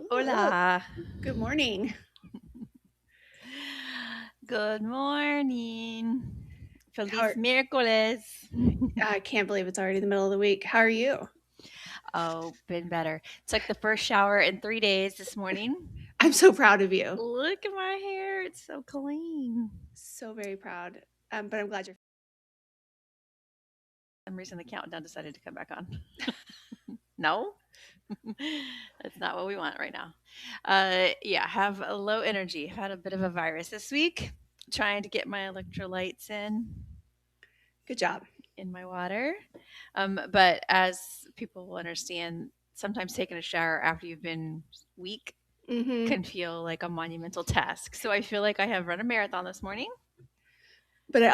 Hello. Hola. Good morning. Good morning. How Feliz are, miércoles. I can't believe it's already the middle of the week. How are you? Oh, been better. Took the first shower in 3 days this morning. I'm so proud of you. Look at my hair. It's so clean. So very proud. But I'm glad you're. For some reason the countdown decided to come back on. No? That's not what we want right now. Yeah, have a low energy. I've had a bit of a virus this week. Trying to get my electrolytes Good job. in my water. But as people will understand, sometimes taking a shower after you've been weak Hmm. can feel like a monumental task. So I feel like I have run a marathon this morning. But I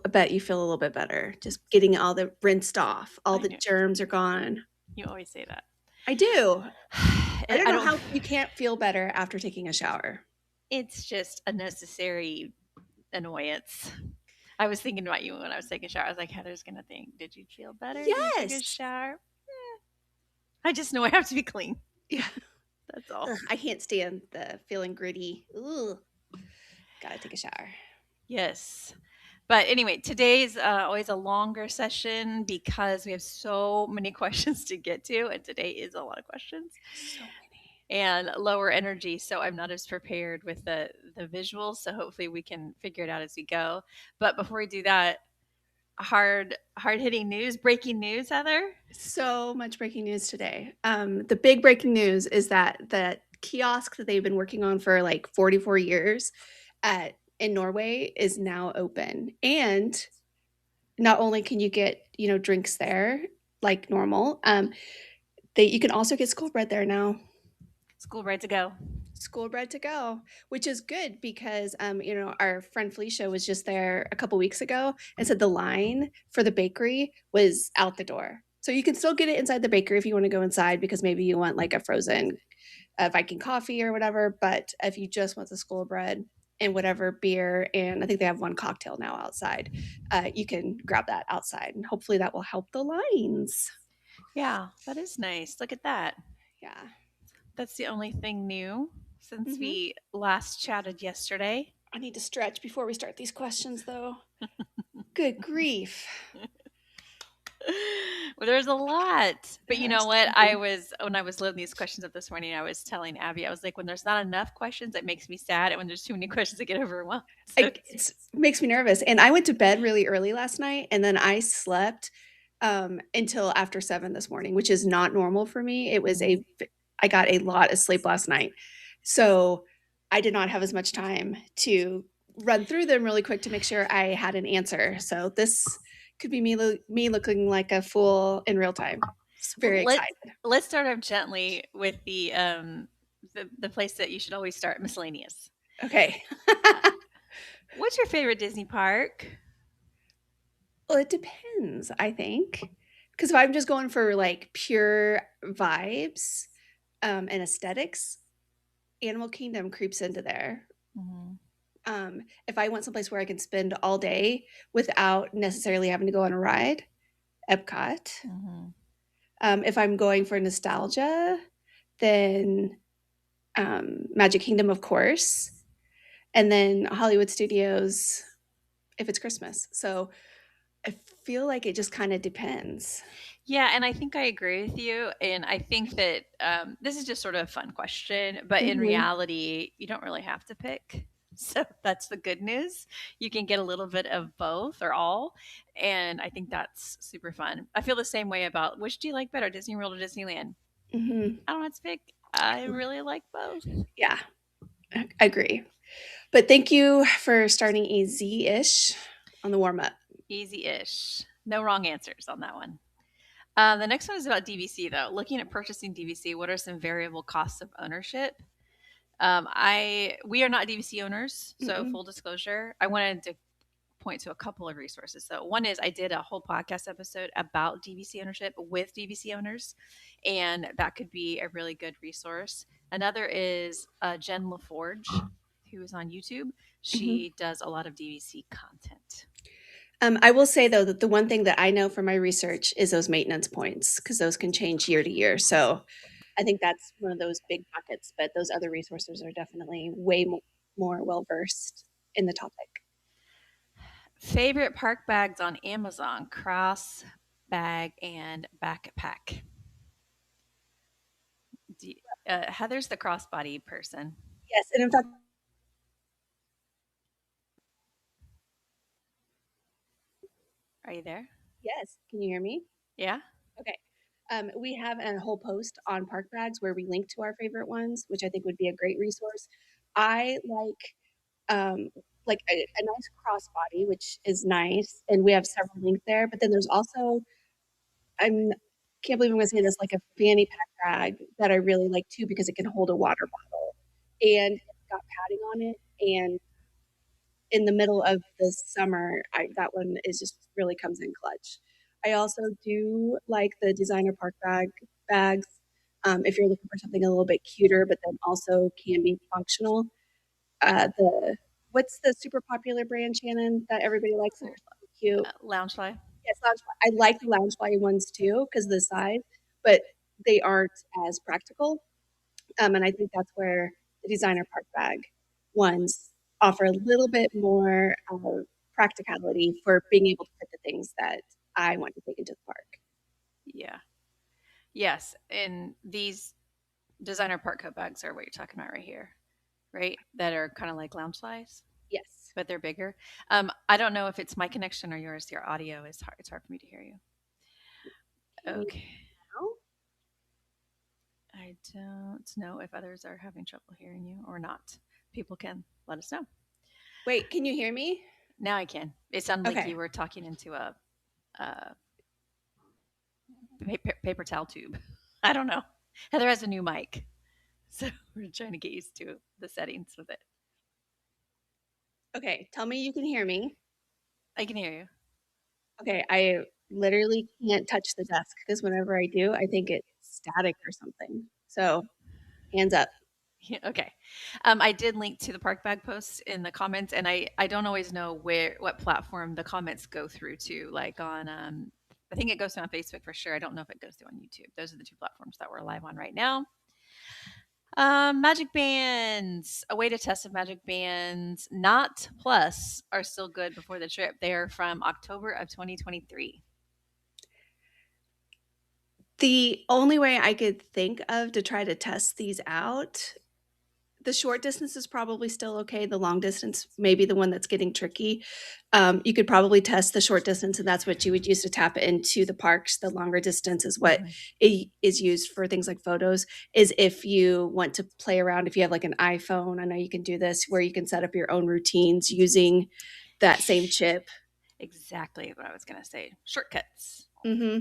bet you feel a little bit better. Just getting all the rinsed off. All I the know germs are gone. you always say that. I do. I don't I know don't. how you can't feel better after taking a shower. It's just a necessary annoyance. I was thinking about you when I was taking a shower. I was like, Heather's gonna think, "Did you feel better? Did you take a Yes. shower?" I just know I have to be clean. Yeah. That's all. Ugh, I can't stand the feeling gritty. Ooh. Gotta take a shower. Yes. But anyway, today's always a longer session because we have so many questions to get to, and today is a lot of questions So many. and lower energy. So I'm not as prepared with the visuals. So hopefully we can figure it out as we go. But before we do that, hard hitting news, breaking news, Heather. So much breaking news today. The big breaking news is that the kiosk that they've been working on for like 44 years in Norway is now open. And not only can you get, drinks there like normal, you can also get school bread there now. School ready to go. School bread to go, which is good because our friend Felicia was just there a couple weeks ago and said the line for the bakery was out the door. So you can still get it inside the bakery if you want to go inside because maybe you want like a frozen Viking coffee or whatever. But if you just want the school bread and whatever beer, and I think they have one cocktail now outside, you can grab that outside, and hopefully that will help the lines. Yeah, that is nice. Look at that. Yeah. That's the only thing new since Hmm. we last chatted yesterday. I need to stretch before we start these questions, though. Good grief. Well, there's a lot. But you There are know what? so many. When I was loading these questions up this morning, I was telling Abby, I was like, when there's not enough questions, it makes me sad. And when there's too many questions, I get overwhelmed. So It makes me nervous. And I went to bed really early last night, and then I slept until after 7 this morning, which is not normal for me. Mhm. I got a lot of sleep last night. So I did not have as much time to run through them really quick to make sure I had an answer. So this could be me looking like a fool in real time. It's very Well, excited. let's start off gently with the place that you should always start, miscellaneous. Okay. What's your favorite Disney park? Well, it depends, I think. Because if I'm just going for like pure vibes and aesthetics, Animal Kingdom creeps into there. Mhm. If I want someplace where I can spend all day without necessarily having to go on a ride, Epcot. Mhm. If I'm going for nostalgia, then Magic Kingdom, of course, and then Hollywood Studios if it's Christmas. So I feel like it just kind of depends. Yeah, and I think I agree with you. And I think that this is just sort of a fun question, but in Hmm. reality, you don't really have to pick. So that's the good news. You can get a little bit of both or all. And I think that's super fun. I feel the same way about which do you like better, Disney World or Disneyland? Hmm. I don't have to pick. I really like both. Yeah, I agree. But thank you for starting easy-ish on the warm up. Easy ish. No wrong answers on that one. The next one is about DVC, though. Looking at purchasing DVC, what are some variable costs of ownership? I We are not DVC owners, so Mm-mm. full disclosure. I wanted to point to a couple of resources. So one is I did a whole podcast episode about DVC ownership with DVC owners, and that could be a really good resource. Another is Jen LaForge, who is on YouTube. Mhm. She does a lot of DVC content. I will say though that the one thing that I know from my research is those maintenance points because those can change year to year. So I think that's one of those big buckets, but those other resources are definitely way more well versed in the topic. Favorite park bags on Amazon: cross, bag, and backpack. Do Heather's the crossbody person. Yes, and in fact, Are you there? yes, can you hear me? Yeah. Okay. We have a whole post on park bags where we link to our favorite ones, which I think would be a great resource. I like a nice crossbody, which is nice, and we have several links there. But then there's also I'm can't believe I'm going to say this, like a fanny pack bag that I really like too because it can hold a water bottle and it's got padding on it. And in the middle of the summer, that one is just really comes in clutch. I also do like the designer park bags. If you're looking for something a little bit cuter, but then also can be functional. The What's the super popular brand, Shannon, that everybody likes and are so cute? Loungefly. Yes, Loungefly. I like the Loungefly ones too because of the size, but they aren't as practical. And I think that's where the designer park bag ones offer a little bit more practicality for being able to fit the things that I want to take into the park. Yeah. Yes. And these designer park coat bags are what you're talking about right here, right? That are kind of like Loungeflies, Yes. but they're bigger. I don't know if it's my connection or yours. Your audio is hard. It's hard for me to hear you. Can you Okay. now? I don't know if others are having trouble hearing you or not. People can let us know. Wait, can you hear me? Now I can. It sounded like Okay. you were talking into a paper towel tube. I don't know. Heather has a new mic, so we're trying to get used to the settings with it. Okay. Tell me you can hear me. I can hear you. Okay. I literally can't touch the desk because whenever I do, I think it's static or something. So hands up. Yeah, okay. I did link to the park bag post in the comments, and I don't always know what platform the comments go through to. Like on, I think it goes to on Facebook for sure. I don't know if it goes to on YouTube. Those are the two platforms that we're live on right now. Magic bands. A way to test if magic bands, not plus, are still good before the trip. They are from October of 2023. The only way I could think of to try to test these out, the short distance is probably still okay. The long distance may be the one that's getting tricky. You could probably test the short distance, and that's what you would use to tap into the parks. The longer distance is what Mhm. is used for things like photos. Is if you want to play around, if you have like an iPhone, I know you can do this where you can set up your own routines using that same chip. Exactly what I was going to say. Shortcuts. Hmm.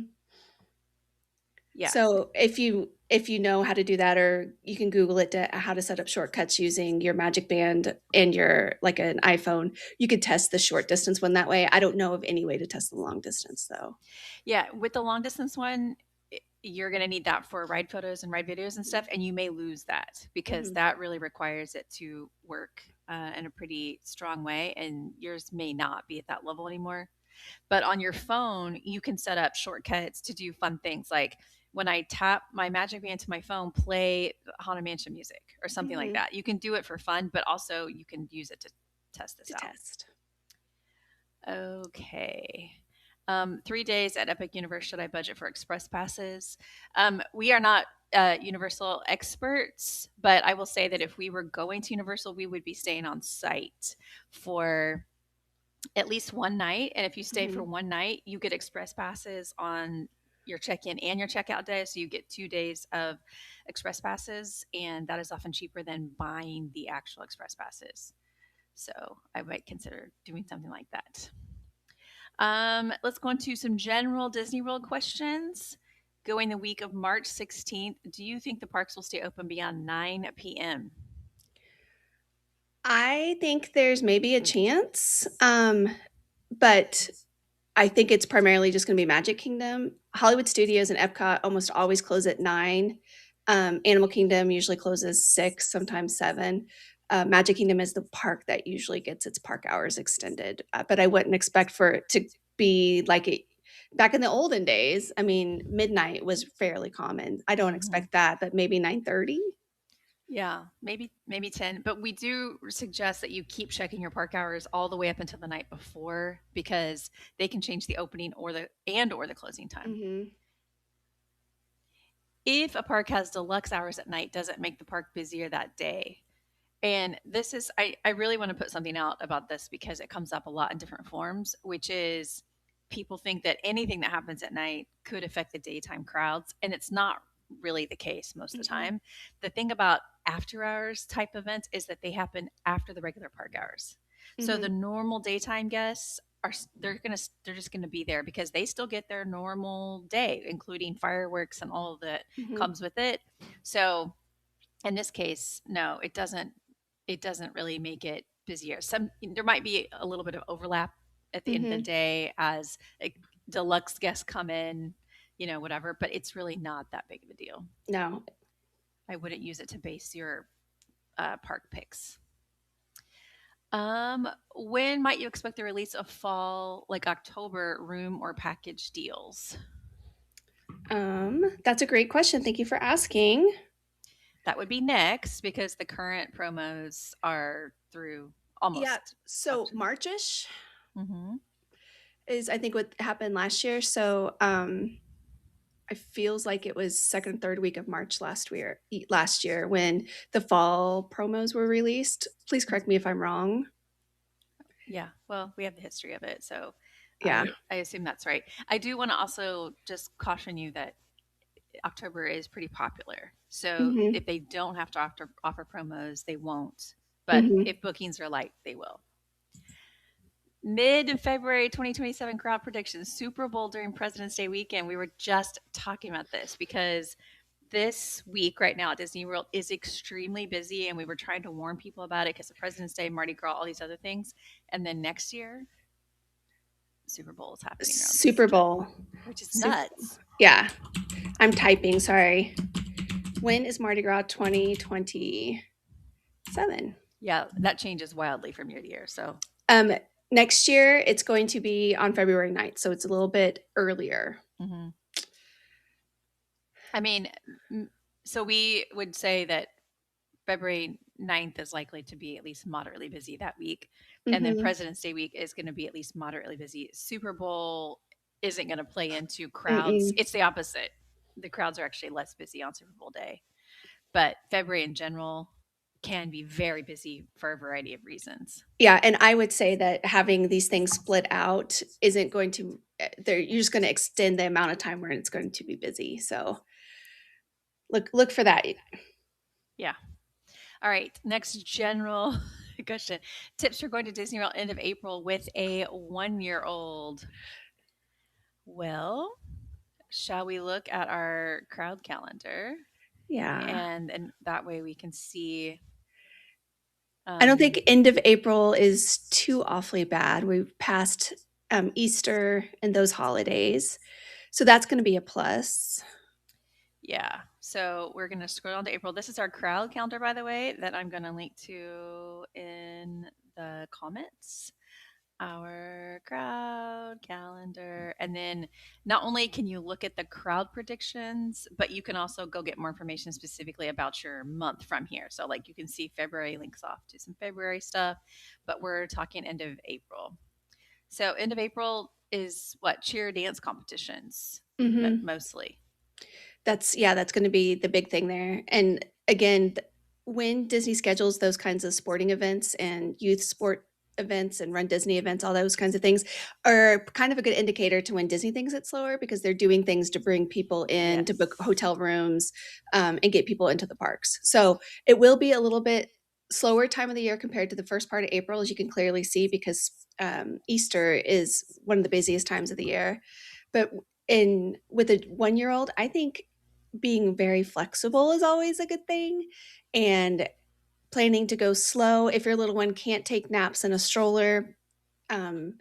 Yeah. So if you know how to do that, or you can Google it to how to set up shortcuts using your Magic Band and your like an iPhone, you could test the short distance one that way. I don't know of any way to test the long distance though. Yeah. With the long distance one, you're going to need that for ride photos and ride videos and stuff. And you may lose that because Hmm. that really requires it to work in a pretty strong way. And yours may not be at that level anymore. But on your phone, you can set up shortcuts to do fun things like when I tap my Magic Band to my phone, play Haunted Mansion music or something like Hmm. that. You can do it for fun, but also you can use it to test this To out. test. Okay. 3 days at Epic Universe. Should I budget for express passes? We are not Universal experts, but I will say that if we were going to Universal, we would be staying on site for at least one night. And if you stay for Hmm. one night, you get express passes on your check in and your checkout day. So you get 2 days of express passes, and that is often cheaper than buying the actual express passes. So I might consider doing something like that. Let's go into some general Disney World questions. Going the week of March 16th, do you think the parks will stay open beyond 9 p.m.? I think there's maybe a chance, but I think it's primarily just going to be Magic Kingdom. Hollywood Studios and Epcot almost always close at 9. Animal Kingdom usually closes 6, sometimes 7. Magic Kingdom is the park that usually gets its park hours extended, but I wouldn't expect for it to be like it. Back in the olden days, I mean, midnight was fairly common. I don't Mhm. expect that, but maybe 9:30? Yeah, maybe 10, but we do suggest that you keep checking your park hours all the way up until the night before because they can change the opening or the closing time. Mhm. If a park has deluxe hours at night, does it make the park busier that day? And this is I really want to put something out about this because it comes up a lot in different forms, which is people think that anything that happens at night could affect the daytime crowds, and it's not really the case most of the Mhm. time. The thing about after hours type events is that they happen after the regular park hours. So the Mhm. normal daytime guests they're just going to be there because they still get their normal day including fireworks and all that Mhm. comes with it. So in this case, no, it doesn't really make it busier. Some there might be a little bit of overlap at the end of the Mhm. day as deluxe guests come in, whatever, but it's really not that big of a deal. No. I wouldn't use it to base your park picks. When might you expect the release of fall, like October, room or package deals? That's a great question. Thank you for asking. That would be next because the current promos are through Yeah, almost up so to. Marchish Mhm. is I think what happened last year. So, it feels like it was second, third week of March last year when the fall promos were released. Please correct me if I'm wrong. Yeah, well, we have the history of it, so Yeah. I assume that's right. I do want to also just caution you that October is pretty popular. So Mhm. if they don't have to offer promos, they won't. But Mhm. if bookings are light, they will. Mid February 2027 crowd predictions, Super Bowl during President's Day weekend. We were just talking about this because this week right now at Disney World is extremely busy, and we were trying to warn people about it because of President's Day, Mardi Gras, all these other things. And then next year, Super Bowl is happening around the Super same time, Bowl. which is Super nuts. Yeah. I'm typing, sorry. When is Mardi Gras 2027? Yeah, that changes wildly from year to year. So, Um, Next year it's going to be on February 9th, so it's a little bit earlier. mhm. I mean, m- so we would say that February 9th is likely to be at least moderately busy that week. And then Mhm. President's Day week is going to be at least moderately busy. Super Bowl isn't going to play into crowds. Mm-mm. It's the opposite. The crowds are actually less busy on Super Bowl day. But February in general can be very busy for a variety of reasons. Yeah, and I would say that having these things split out isn't going to you're just gonna extend the amount of time where it's going to be busy, so look for that. Yeah. All right. Next general question. Tips for going to Disney World end of April with a 1-year old. Well, shall we look at our crowd calendar? Yeah. And that way we can see. I don't think Um, end of April is too awfully bad. We've passed, Easter and those holidays, so that's gonna be a plus. yeah. So we're going to scroll down to April. This is our crowd calendar, by the way, that I'm going to link to in the comments. Our crowd calendar. And then not only can you look at the crowd predictions, but you can also go get more information specifically about your month from here. So, like, you can see February links off to some February stuff, but we're talking end of April. So, end of April is what? Cheer dance competitions Mhm. mostly. That's gonna be the big thing there, and again, when Disney schedules those kinds of sporting events and youth sport events and Run Disney events, all those kinds of things are kind of a good indicator to when Disney thinks it's slower because they're doing things to bring people in, to book Yes. hotel rooms, and get people into the parks. So, it will be a little bit slower time of the year compared to the first part of April, as you can clearly see, because, Easter is one of the busiest times of the year. But in with a one-year-old, I think being very flexible is always a good thing, and planning to go slow. If your little one can't take naps in a stroller, um,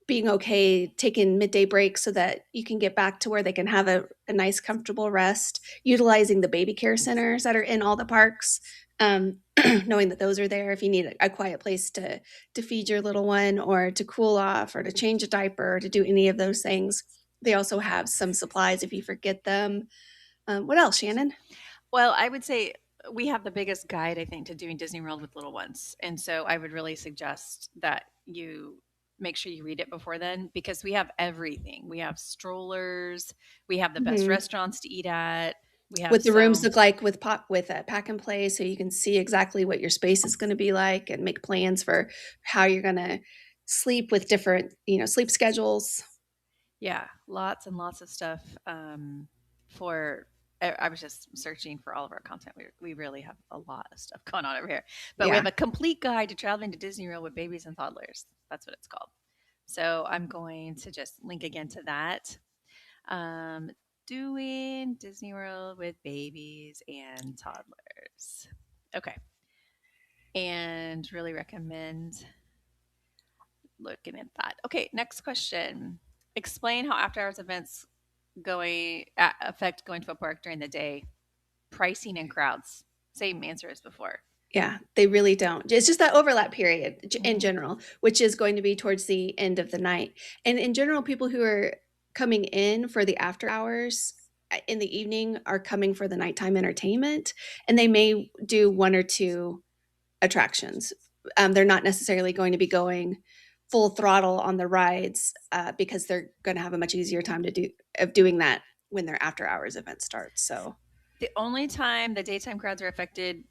being okay taking midday breaks so that you can get back to where they can have a nice, comfortable rest, utilizing the baby care centers that are in all the parks, knowing that those are there if you need a quiet place to feed your little one or to cool off or to change a diaper or to do any of those things. They also have some supplies if you forget them. What else, Shannon? Well, I would say we have the biggest guide, I think, to doing Disney World with little ones. And so I would really suggest that you make sure you read it before then because we have everything. We have strollers, we have the best Mhm. restaurants to eat at. We have What the rooms so look like with Pack and Play, so you can see exactly what your space is gonna be like and make plans for how you're gonna sleep with different, sleep schedules. yeah, lots and lots of stuff for I was just searching for all of our content. We really have a lot of stuff going on over here. But we Yeah. have a complete guide to traveling to Disney World with babies and toddlers. That's what it's called. So I'm going to just link again to that. Um, doing Disney World with babies and toddlers. Okay. And really recommend looking at that. Okay, next question. Explain how after hours events affect going to a park during the day. Pricing and crowds. Same answer as before. Yeah, they really don't. It's just that overlap period in Mhm. general, which is going to be towards the end of the night. And in general, people who are coming in for the after hours in the evening are coming for the nighttime entertainment, and they may do one or two attractions. They're not necessarily going to be going full throttle on the rides because they're going to have a much easier time of doing that when their after hours event starts. So, The only time the daytime crowds are affected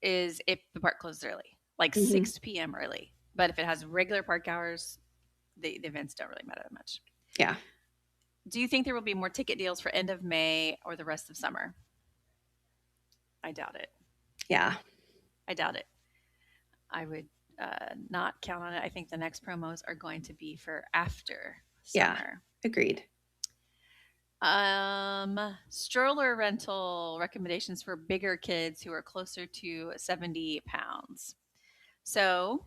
is if the park closes early, like mhm. 6 p.m. early. But if it has regular park hours, the events don't really matter that much. Yeah, Do you think there will be more ticket deals for end of May or the rest of summer? I doubt it. yeah, I doubt it. I would not count on it. I think the next promos are going to be for after yeah. summer. Agreed. Stroller rental recommendations for bigger kids who are closer to 70 pounds. So,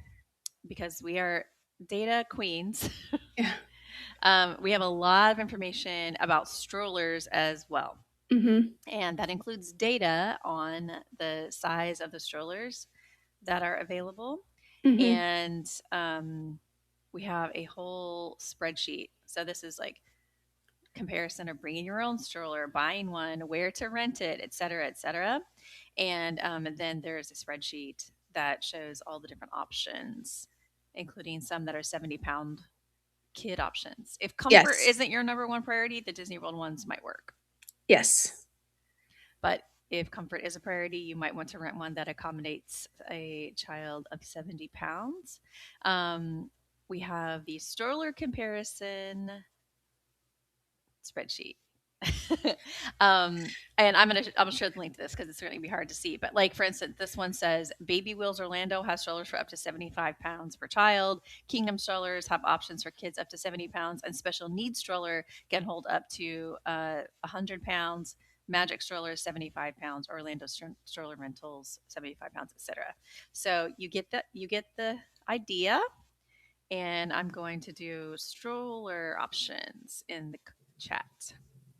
because we are data queens, Yeah. we have a lot of information about strollers as well. Mhm. And that includes data on the size of the strollers that are available. Mhm. And we have a whole spreadsheet. So, this is like comparison of bringing your own stroller, buying one, where to rent it, et cetera, et cetera. And then there's a spreadsheet that shows all the different options, including some that are 70-pound kid options. If comfort Yes. isn't your number one priority, the Disney World ones might work. Yes. But if comfort is a priority, you might want to rent one that accommodates a child of 70 pounds. We have the stroller comparison spreadsheet. And I'm gonna share the link to this because it's going to be hard to see. But like for instance, this one says Baby Wheels Orlando has strollers for up to 75 pounds per child. Kingdom strollers have options for kids up to 70 pounds, and special needs stroller can hold up to 100 pounds. Magic strollers 75 pounds. Orlando stroller rentals 75 pounds, etc. So you get the idea. And I'm going to do stroller options in the chat.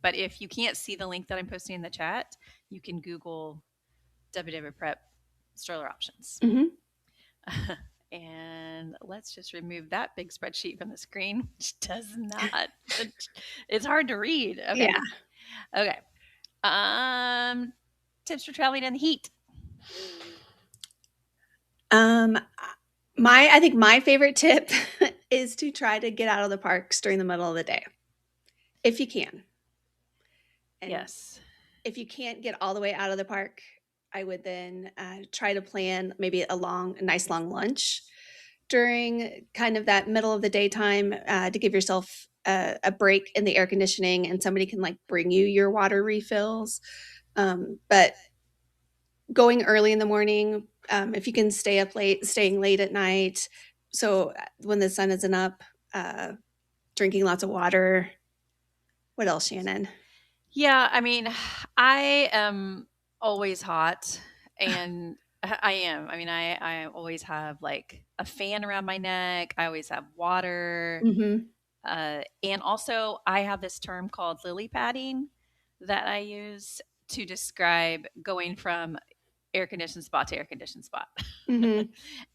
But if you can't see the link that I'm posting in the chat, you can Google WW Prep stroller options. Mhm. And let's just remove that big spreadsheet from the screen, which does not, it's hard to read. Okay. Yeah. Okay. Tips for traveling in the heat. Um, I think my favorite tip is to try to get out of the parks during the middle of the day, if you can. And Yes. if you can't get all the way out of the park, I would then try to plan maybe a nice long lunch during kind of that middle of the daytime to give yourself a break in the air conditioning, and somebody can like bring you your water refills. But going early in the morning, if you can staying late at night. So when the sun isn't up, uh, drinking lots of water. What else, Shannon? Yeah, I mean, I am always hot and I am. I mean, I always have like a fan around my neck. I always have water. Hmm. And also, I have this term called lily padding that I use to describe going from air conditioned spot to air conditioned spot. Hmm.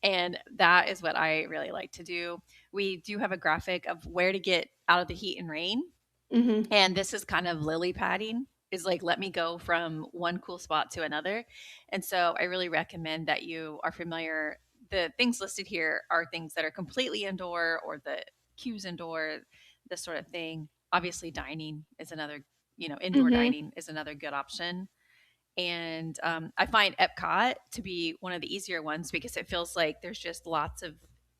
And that is what I really like to do. We do have a graphic of where to get out of the heat and rain Mhm. And this is kind of lily padding, is like, let me go from one cool spot to another. And so I really recommend that you are familiar. The things listed here are things that are completely indoor or the cues indoor, this sort of thing. Obviously, dining is another, indoor Mhm. dining is another good option. And I find Epcot to be one of the easier ones because it feels like there's just lots of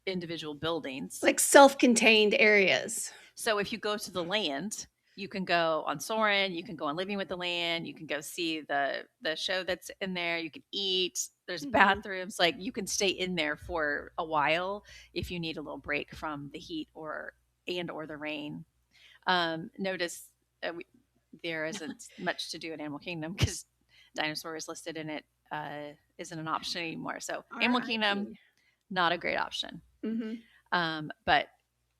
individual buildings. Like self-contained areas. So if you go to the land, you can go on Soarin', you can go on Living with the Land, you can go see the show that's in there, you can eat, there's Mhm. bathrooms, like you can stay in there for a while if you need a little break from the heat or the rain. Notice there isn't much to do in Animal Kingdom because dinosaur is listed in it, isn't an option anymore. So Animal Kingdom, RIP. not a great option. Mhm. But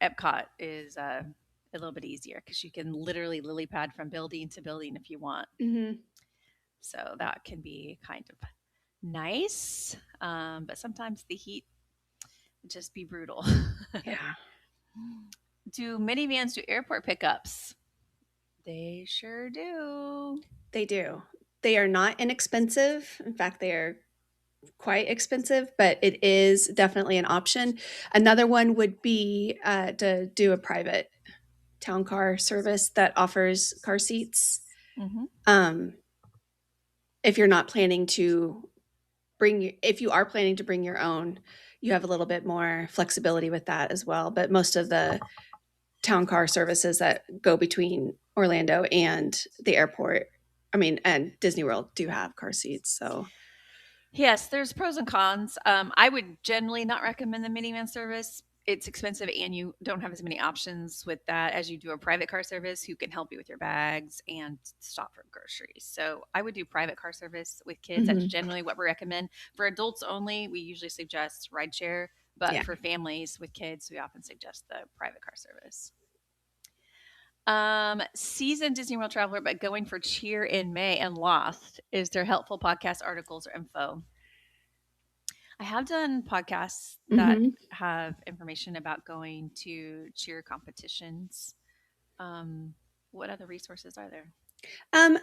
Epcot is a little bit easier because you can literally lily pad from building to building if you want. Mhm. So that can be kind of nice. But sometimes the heat just be brutal. Yeah, Do minivans do airport pickups? They sure do. they do. They are not inexpensive. In fact, they are quite expensive, but it is definitely an option. Another one would be to do a private town car service that offers car seats. Mm-hmm. Um, if you're not planning to if you are planning to bring your own, you have a little bit more flexibility with that as well. But most of the town car services that go between Orlando and the airport, I mean, and Disney World do have car seats. So, Yes, there's pros and cons. I would generally not recommend the minivan service. It's expensive and you don't have as many options with that as you do a private car service who can help you with your bags and stop for groceries. So I would do private car service with kids. That's mhm, generally what we recommend. For adults only, we usually suggest rideshare, but yeah. for families with kids, we often suggest the private car service. Seasoned Disney World traveler, but going for cheer in May and lost. Is there helpful podcast articles or info? I have done podcasts that Hmm. have information about going to cheer competitions. Um, what other resources are there? Um,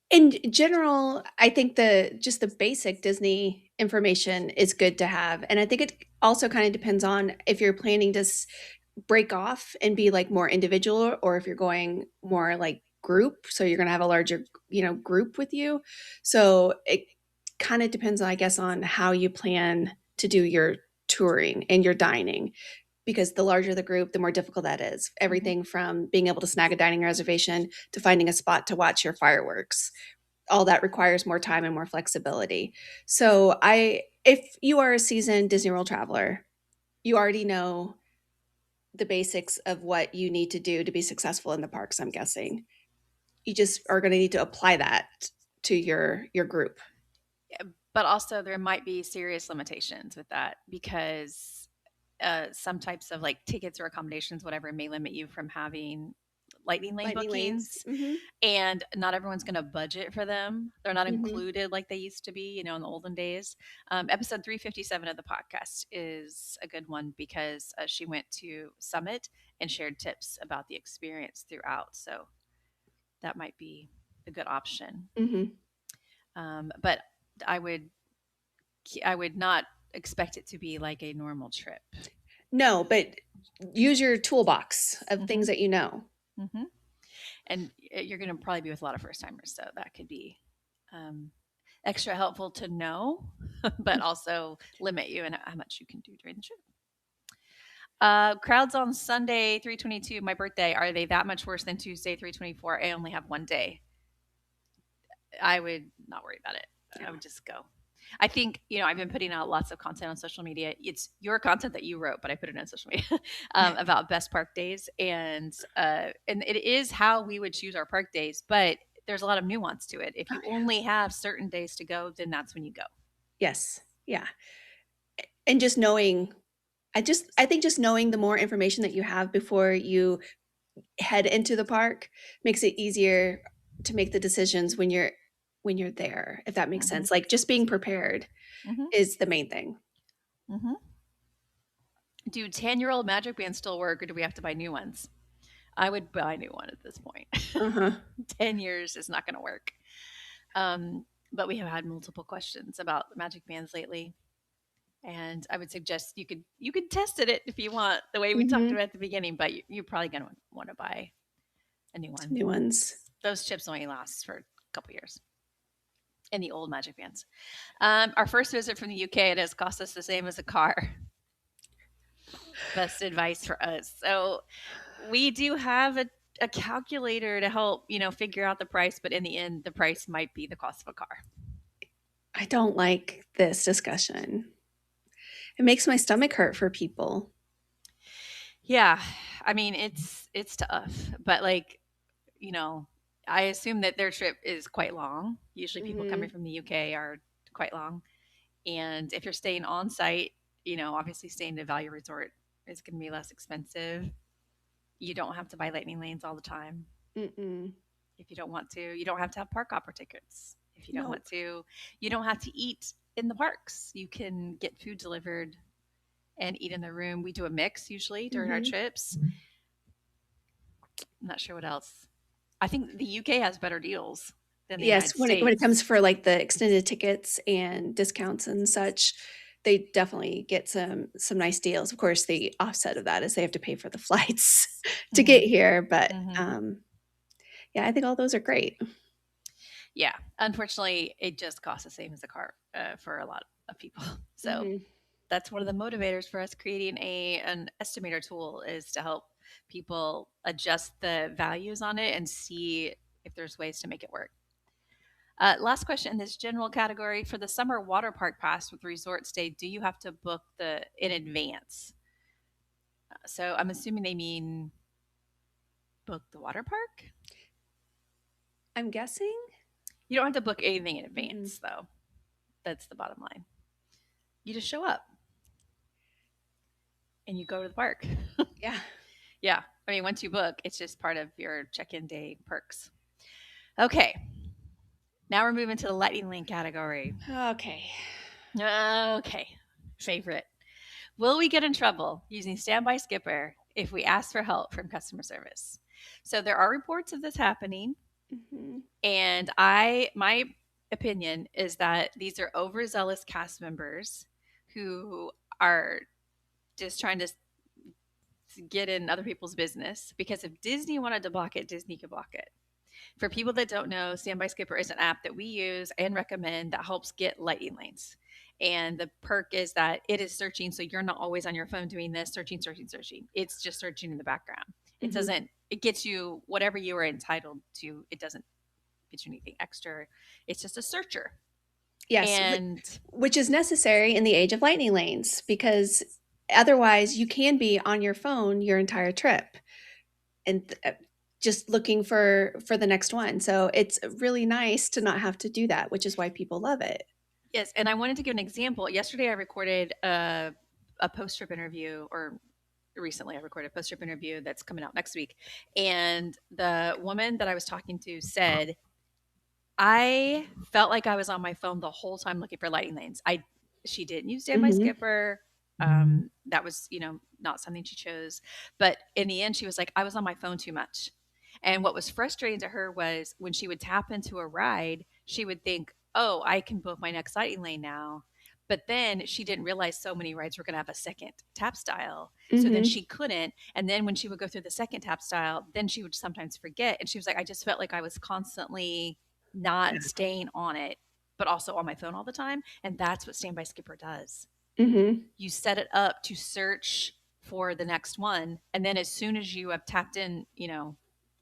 in general, I think the basic Disney information is good to have, and I think it also kind of depends on if you're planning to break off and be like more individual, or if you're going more like group. So you're going to have a larger, group with you. So it kind of depends, I guess, on how you plan to do your touring and your dining. Because the larger the group, the more difficult that is. Mhm. Everything from being able to snag a dining reservation to finding a spot to watch your fireworks, all that requires more time and more flexibility. So if you are a seasoned Disney World traveler, you already know the basics of what you need to do to be successful in the parks, I'm guessing. You just are going to need to apply that to your group. But also, there might be serious limitations with that because some types of like tickets or accommodations, whatever, may limit you from having lightning lane Lightning lanes. bookings, Mhm. and not everyone's going to budget for them. They're not Mhm. included like they used to be, in the olden days. Episode 357 of the podcast is a good one because she went to Summit and shared tips about the experience throughout. So that might be a good option. Mhm. But I would I would not expect it to be like a normal trip. No, but use your toolbox of Hmm. things that you know. Hmm. And you're going to probably be with a lot of first timers, so that could be um, extra helpful to know, but also limit you in how much you can do during the trip. Crowds on Sunday 322, my birthday, are they that much worse than Tuesday 324? I only have one day. I would not worry about it. Yeah. I would just go. I think, I've been putting out lots of content on social media. It's your content that you wrote, but I put it on social media about best park days, and it is how we would choose our park days. But there's a lot of nuance to it. If Oh, you yeah. only have certain days to go, then that's when you go. Yes. Yeah. And just knowing, I think just knowing the more information that you have before you head into the park makes it easier to make the decisions when you're there, if that makes Hmm. sense. Like just being prepared Hmm. is the main thing. Hmm. Do 10-year-old Magic Bands still work, or do we have to buy new ones? I would buy a new one at this point. Uh-huh. 10 years is not going to work. But we have had multiple questions about the Magic Bands lately. And I would suggest you could test it if you want the way we talked Mhm. about at the beginning, but you're probably going to want to buy a new Some one. new ones. Those chips only last for a couple years in the old Magic Bands. Our first visit from the UK, it has cost us the same as a car. Best advice for us. So we do have a calculator to help, figure out the price, but in the end, the price might be the cost of a car. I don't like this discussion. It makes my stomach hurt for people. Yeah. I mean, it's tough, but like, you know, I assume that their trip is quite long. Usually people coming Mhm. from the UK are quite long. And if you're staying on site, obviously staying at a value resort is going to be less expensive. You don't have to buy lightning lanes all the time. Mm-mm. If you don't want to, you don't have to have park hopper tickets. If you don't want Nope. to, you don't have to eat in the parks. You can get food delivered and eat in the room. We do a mix usually during our Mhm. trips. I'm not sure what else. I think the UK has better deals than the Yes, United when it comes States. for, like, the extended tickets and discounts and such, they definitely get some nice deals. Of course, the offset of that is they have to pay for the flights to get Mm-hmm. here, but, Mm-hmm. yeah, I think all those are great. Yeah, unfortunately, it just costs the same as a car for a lot of people. So Mhm. that's one of the motivators for us creating an estimator tool is to help people adjust the values on it and see if there's ways to make it work. Last question in this general category for the summer water park pass with resort stay, do you have to book the in advance? So I'm assuming they mean book the water park. I'm guessing? You don't have to book anything in Mm-mm. advance, though. That's the bottom line. You just show up and you go to the park. Yeah. Yeah. I mean, once you book, it's just part of your check in day perks. Okay. Now we're moving to the lightning lane category. Okay. Okay. Favorite. Will we get in trouble using Standby Skipper if we ask for help from customer service? So there are reports of this happening. Mhm. And my opinion is that these are overzealous cast members who are just trying to get in other people's business because if Disney wanted to block it, Disney could block it. For people that don't know, Standby Skipper is an app that we use and recommend that helps get lightning lanes. And the perk is that it is searching, so you're not always on your phone doing this, searching, searching, searching. It's just searching in the background. It Mhm. doesn't, it gets you whatever you are entitled to. It doesn't get you anything extra. It's just a searcher. Yes, And which is necessary in the age of lightning lanes because otherwise you can be on your phone your entire trip and just looking for the next one. So it's really nice to not have to do that, which is why people love it. yes, and I wanted to give an example. Yesterday I recorded a post trip interview, or recently I recorded a post trip interview that's coming out next week. And the woman that I was talking to said, I felt like I was on my phone the whole time looking for lighting lanes. She didn't use Standby Mhm. Skipper. That was, not something she chose. But in the end, she was like, I was on my phone too much. And what was frustrating to her was when she would tap into a ride, she would think, oh, I can book my next lighting lane now. But then she didn't realize so many rides were going to have a second tap style. So then Mhm. she couldn't. And then when she would go through the second tap style, then she would sometimes forget. And she was like, I just felt like I was constantly not Yeah. staying on it, but also on my phone all the time. And that's what Standby Skipper does. Mhm. You set it up to search for the next one. And then as soon as you have tapped in,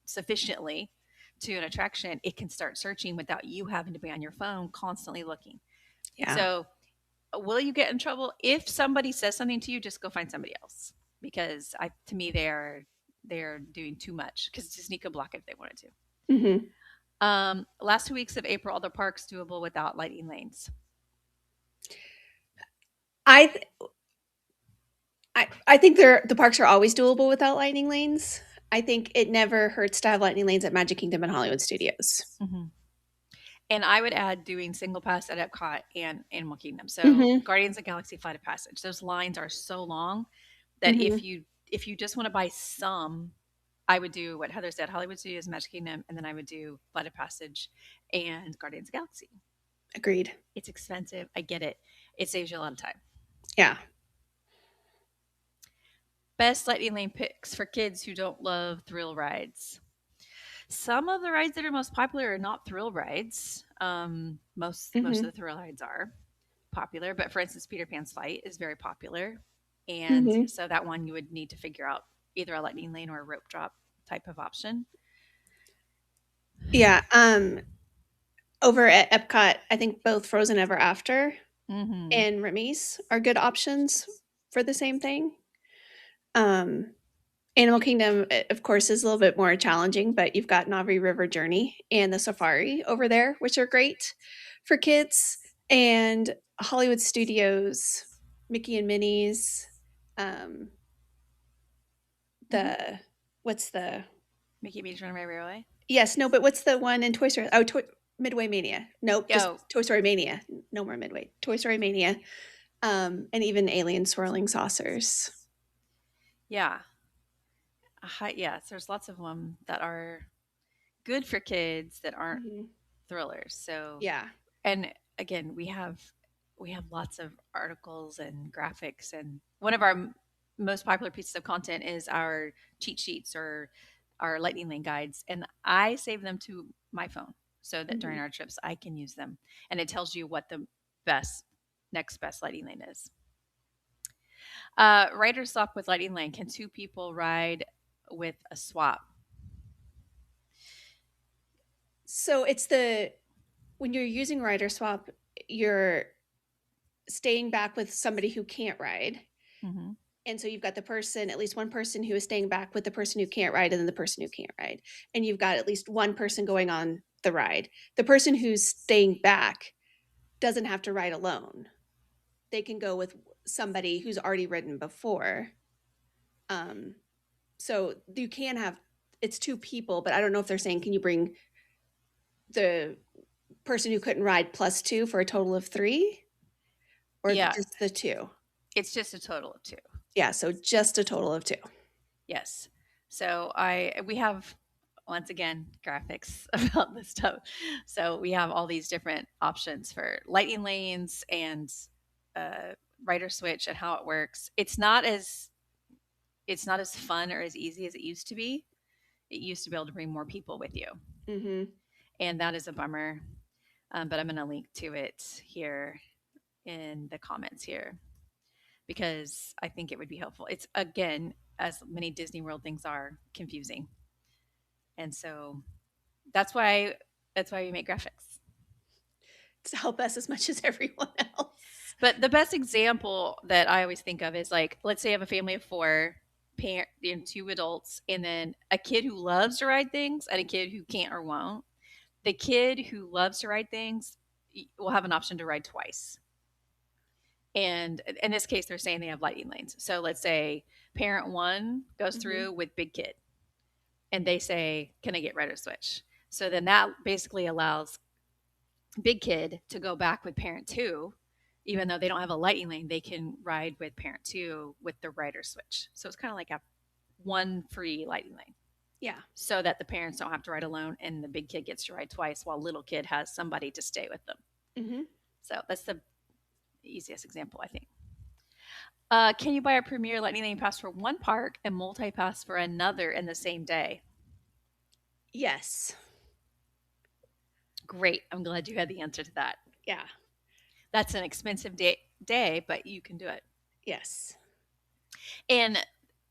sufficiently to an attraction, it can start searching without you having to be on your phone constantly looking. Yeah. So, will you get in trouble if somebody says something to you? Just go find somebody else because to me, they're doing too much because Disney could block it if they wanted to. Mhm. Last 2 weeks of April, are the parks doable without lighting lanes? I th- I think the parks are always doable without lightning lanes. I think it never hurts to have lightning lanes at Magic Kingdom and Hollywood Studios. Mm-hmm. And I would add doing single pass at Epcot and Animal Kingdom. So Mhm. Guardians of the Galaxy Flight of Passage. Those lines are so long that if Mhm. you just want to buy some, I would do what Heather said, Hollywood Studios, Magic Kingdom, and then I would do Flight of Passage and Guardians of the Galaxy. Agreed. It's expensive. I get it. It saves you a lot of time. Yeah. Best lightning lane picks for kids who don't love thrill rides. Some of the rides that are most popular are not thrill rides. Most of Hmm. the thrill rides are popular, but for instance, Peter Pan's Flight is very popular, and Hmm. so that one you would need to figure out either a lightning lane or a rope drop type of option. Yeah. Over at Epcot, I think both Frozen Ever After Mm-hmm. and Remy's are good options for the same thing. Um, Animal Kingdom, of course, is a little bit more challenging, but you've got Navi River Journey and the Safari over there, which are great for kids. And Hollywood Studios, Mickey and Minnie's, um, Mm-hmm. the what's the Mickey Beach Runaway Railway. yes, no, but what's the one in Toy Story? Oh, Midway Mania. Nope, just Oh, Toy Story Mania. No more Midway. Toy Story Mania. And even Alien Swirling Saucers. yeah. Yes, there's lots of them that are good for kids that aren't Mhm. thrillers. So, Yeah. and again, we have lots of articles and graphics, and one of our most popular pieces of content is our cheat sheets or our lightning lane guides, and I save them to my phone so that during Mhm. our trips I can use them, and it tells you what the best next best lightning lane is. Rider swap with lightning lane. Can two people ride with a swap? So it's the when you're using rider swap, you're staying back with somebody who can't ride. Mm-hmm. And so you've got the person, at least one person who is staying back with the person who can't ride and then the person who can't ride. And you've got at least one person going on the ride. The person who's staying back doesn't have to ride alone. They can go with somebody who's already ridden before. Um, so you can have it's two people, but I don't know if they're saying can you bring the person who couldn't ride plus two for a total of three or Yeah, just the two? it's just a total of two. Yeah, so just a total of two. Yes. So we have once again graphics about this stuff. So we have all these different options for lightning lanes and rider switch and how it works. It's not as fun or as easy as it used to be. It used to be able to bring more people with you, Mm-hmm. and that is a bummer. But I'm going to link to it here in the comments here because I think it would be helpful. It's again, as many Disney World things are, confusing. And so that's why we make graphics. To help us as much as everyone else. But the best example that I always think of is like, let's say I have a family of four, two adults, and then a kid who loves to ride things and a kid who can't or won't. The kid who loves to ride things will have an option to ride twice. And in this case, they're saying they have lightning lanes. So let's say parent one goes Mm-hmm. through with big kid and they say, "Can I get rider switch?" So then that basically allows big kid to go back with parent two, even though they don't have a lightning lane, they can ride with parent two with the rider switch. So it's kind of like a one free lightning lane Yeah. so that the parents don't have to ride alone and the big kid gets to ride twice while little kid has somebody to stay with them. Mm-hmm. So that's the easiest example, I think. Can you buy a Premier Lightning Lane pass for one park and multi pass for another in the same day? Yes. Great. I'm glad you had the answer to that. Yeah. That's an expensive day, but you can do it. Yes. And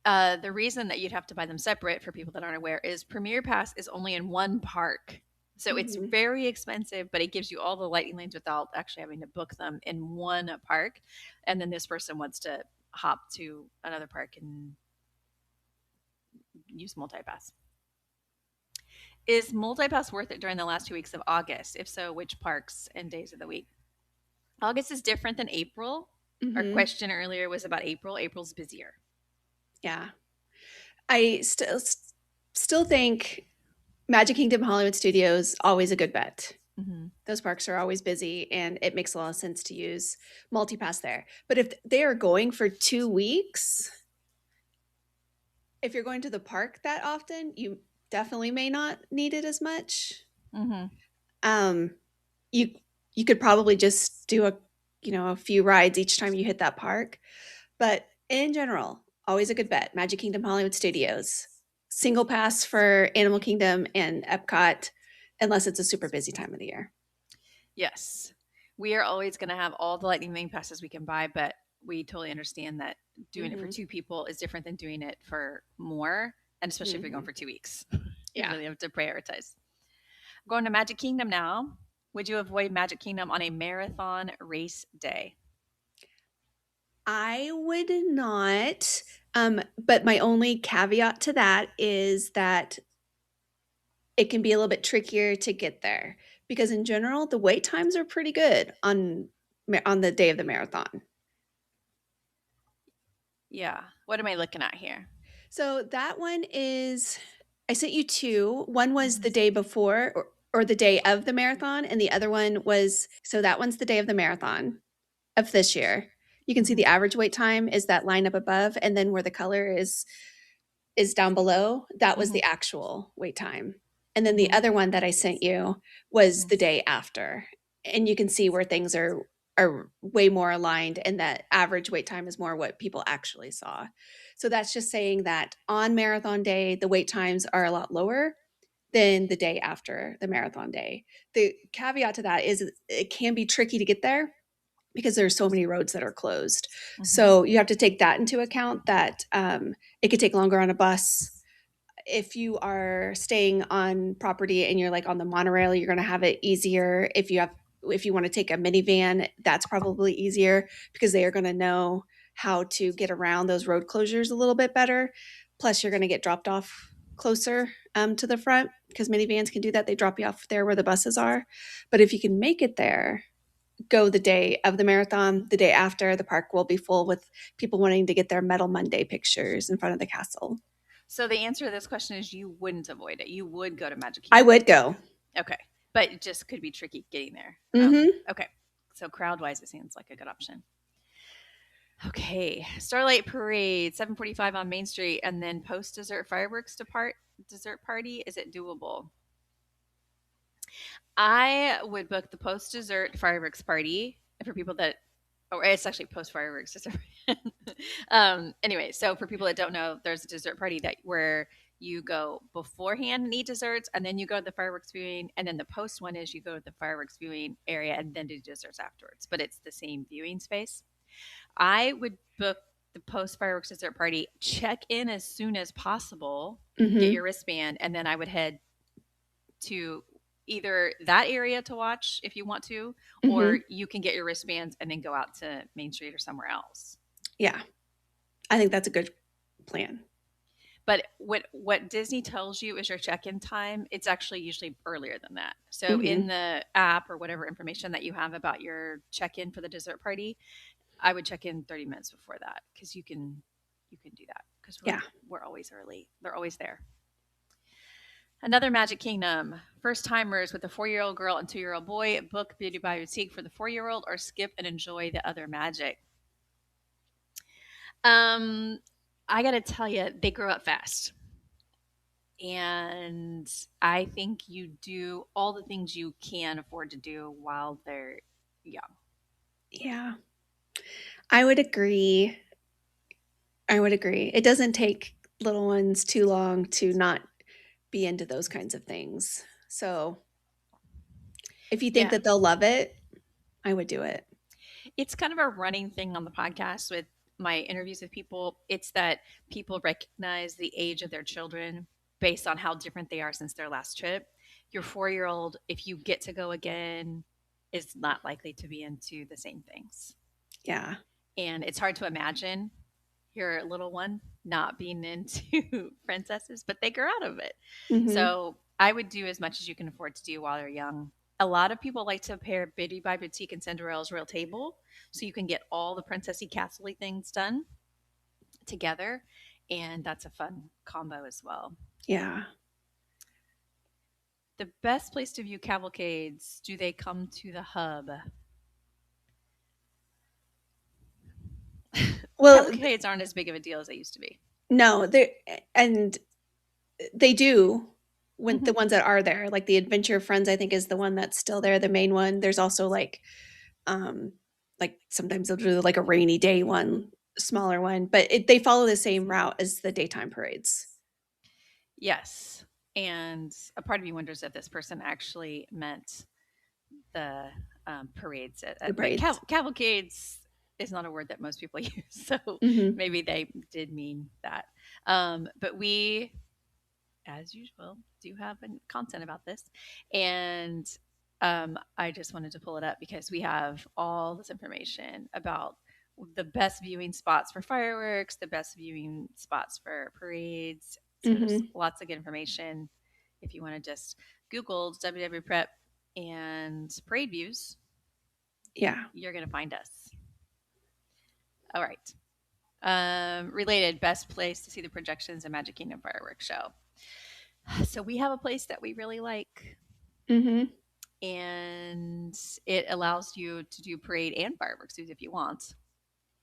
the reason that you'd have to buy them separate for people that aren't aware is Premier Pass is only in one park. So it's Mm-hmm. very expensive, but it gives you all the lightning lanes without actually having to book them in one park. And then this person wants to hop to another park and use multi-pass. Is multi-pass worth it during the last 2 weeks of August? If so, which parks and days of the week? August is different than April. Our Mm-hmm. question earlier was about April. April's busier. Yeah. I still think Magic Kingdom Hollywood Studios always a good bet. Mm-hmm. Those parks are always busy and it makes a lot of sense to use multipass there. But if they are going for 2 weeks, If you're going to the park that often, you definitely may not need it as much. Mm-hmm. Um, you you could probably just do a few rides each time you hit that park. But in general, always a good bet. Magic Kingdom Hollywood Studios. Single pass for Animal Kingdom and Epcot, unless it's a super busy time of the year. Yes. We are always going to have all the Lightning Lane passes we can buy, but we totally understand that doing it for Hmm. two people is different than doing it for more. And especially if you're going Hmm. for 2 weeks, you Yeah. really have to prioritize. Going to Magic Kingdom now. Would you avoid Magic Kingdom on a marathon race day? I would not. But my only caveat to that is that it can be a little bit trickier to get there because in general the wait times are pretty good on the day of the marathon. Yeah. What am I looking at here? So that one is I sent you two. One was Mhm. the day before or the day of the marathon and the other one was so that one's the day of the marathon of this year. You can see Mhm. the average wait time is that line up above and then where the color is down below, that was Mhm. the actual wait time. And then the Mhm. other one that I sent you was Mhm. the day after. And you can see where things are way more aligned and that average wait time is more what people actually saw. So that's just saying that on marathon day, the wait times are a lot lower than the day after the marathon day. The caveat to that is it can be tricky to get there because there's so many roads that are closed. Mhm. So you have to take that into account that it could take longer on a bus. If you are staying on property and you're like on the monorail, you're going to have it easier. If you want to take a minivan, that's probably easier because they are going to know how to get around those road closures a little bit better. Plus, you're going to get dropped off closer to the front because minivans can do that. They drop you off there where the buses are. But if you can make it there, go the day of the marathon. The day after, the park will be full with people wanting to get their Metal Monday pictures in front of the castle. So the answer to this question is you wouldn't avoid it. You would go to Magic I Kingdom. would go. Okay. But it just could be tricky getting there. Hmm. Okay. So crowd wise, it seems like a good option. Okay. Starlight Parade, 7:45 on Main Street, and then post dessert fireworks dessert party. Is it doable? I would book the post dessert fireworks party for people that, or it's actually post fireworks. Anyway, so for people that don't know, there's a dessert party that where you go beforehand and eat desserts, and then you go to the fireworks viewing, and then the post one is you go to the fireworks viewing area and then do desserts afterwards. But it's the same viewing space. I would book the post fireworks dessert party, check in as soon as possible, get Hmm. your wristband, and then I would head to either that area to watch if you want to, or Hmm. you can get your wristbands and then go out to Main Street or somewhere else. Yeah, I think that's a good plan. But what Disney tells you is your check-in time, it's actually usually earlier than that. So in Hmm. the app or whatever information that you have about your check-in for the dessert party, I would check in 30 minutes before that because you can do that because we're Yeah. we're always early. They're always there. Another Magic Kingdom. First timers with a 4-year-old girl and 2-year-old boy book Beauty by Boutique for the 4-year-old or skip and enjoy the other magic. Um, I gotta tell you, they grow up fast. And I think you do all the things you can afford to do while they're young. Yeah, I would agree. I would agree. It doesn't take little ones too long to not be into those kinds of things. So if you think Yeah. that they'll love it, I would do it. It's kind of a running thing on the podcast with my interviews with people. It's that people recognize the age of their children based on how different they are since their last trip. Your 4-year old, if you get to go again, is not likely to be into the same things. Yeah. And it's hard to imagine your little one not being into princesses, but they grow out of it. Hmm. So I would do as much as you can afford to do while they're young. A lot of people like to pair Biddy by Boutique and Cinderella's Royal Table so you can get all the princessy castle things done together. And that's a fun combo as well. Yeah. The best place to view cavalcades, do they come to the hub? Well, Cavalcades aren't as big of a deal as they used to be. No, they and they do when the Hmm. ones that are there, like the Adventure Friends, I think is the one that's still there, the main one. There's also um, like sometimes they'll do like a rainy day one, smaller one, but they follow the same route as the daytime parades. Yes. And a part of me wonders if this person actually meant the parades. The But parades. cavalcades is not a word that most people use. So Hmm. maybe they did mean that. But we, as usual, do have content about this. And I just wanted to pull it up because we have all this information about the best viewing spots for fireworks, the best viewing spots for parades. So there's Hmm. lots of good information. If you want to just Google WW Prep and parade views, Yeah. you're going to find us. All right. Related, best place to see the projections and Magic Kingdom fireworks show. So we have a place that we really like, Hmm. and it allows you to do parade and fireworks if you want.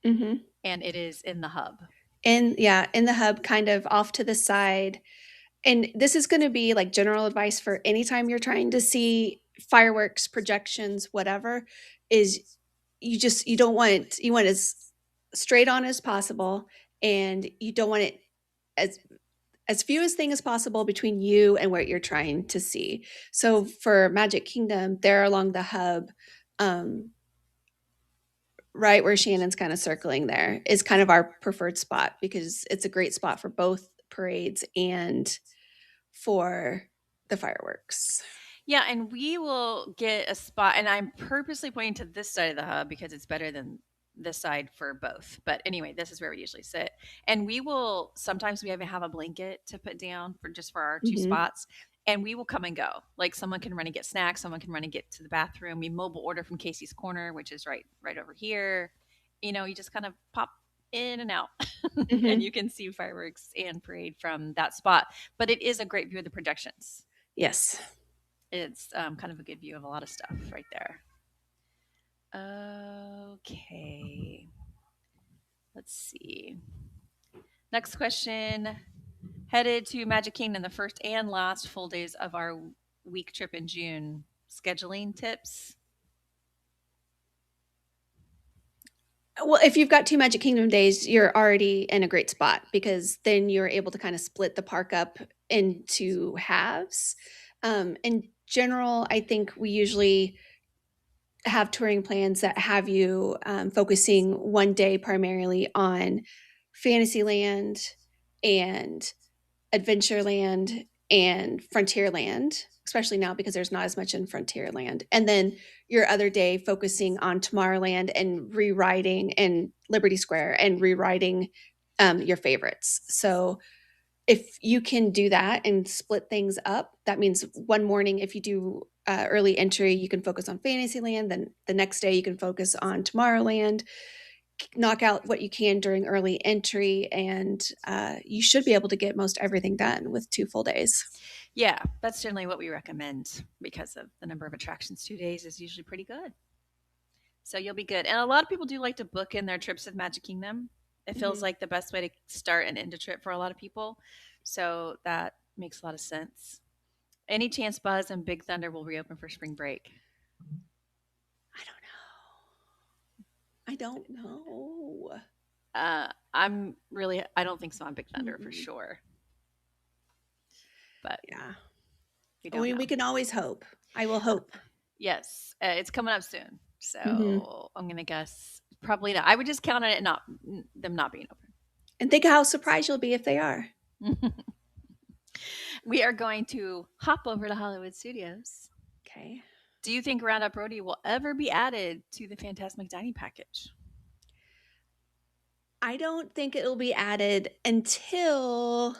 Hmm. And it is in the hub. In the hub, kind of off to the side. And this is going to be like general advice for anytime you're trying to see fireworks, projections, whatever, is you don't want you want as straight on as possible, and you don't want it as fewest thing as possible between you and what you're trying to see. So for Magic Kingdom, they're along the hub, um, right where Shannon's kind of circling there is kind of our preferred spot because it's a great spot for both parades and for the fireworks. Yeah, and we will get a spot, and I'm purposely pointing to this side of the hub because it's better than this side for both. But anyway, this is where we usually sit. And we will sometimes we even have a blanket to put down for just for our two Mhm. spots. And we will come and go. Like someone can run and get snacks, someone can run and get to the bathroom. We mobile order from Casey's Corner, which is right over here. You just kind of pop in and out and Mhm. you can see fireworks and parade from that spot. But it is a great view of the projections. Yes. It's kind of a good view of a lot of stuff right there. Okay. Let's see. Next question. Headed to Magic Kingdom the first and last full days of our week trip in June. Scheduling tips. Well, if you've got 2 Magic Kingdom days, you're already in a great spot because then you're able to kinda split the park up into halves. In general, I think we usually have touring plans that have you, focusing one day primarily on Fantasyland and Adventureland and Frontierland, especially now because there's not as much in Frontierland. And then your other day focusing on Tomorrowland and rewriting and Liberty Square and rewriting your favorites. So if you can do that and split things up, that means one morning, if you do early entry, you can focus on Fantasyland. Then the next day, you can focus on Tomorrowland, knock out what you can during early entry, and you should be able to get most everything done with 2 full days. Yeah, that's generally what we recommend because of the number of attractions. 2 days is usually pretty good. So you'll be good. And a lot of people do like to book in their trips with Magic Kingdom. It feels Mhm. like the best way to start and end a trip for a lot of people. So that makes a lot of sense. Any chance Buzz and Big Thunder will reopen for spring break? I don't know. I don't know. I don't think so on Big Thunder for Mm-mm. sure, but Yeah. we I don't mean, we know. can always hope. I will hope. Yes, it's coming up soon. Hmm. So I'm going to guess probably not. I would just count on it not them not being And think of how surprised you'll be if they are. open. We are going to hop over to Hollywood Studios. Okay. Do you think Roundup Roadie will ever be added to the Fantasmic Dining package? I don't think it'll be added until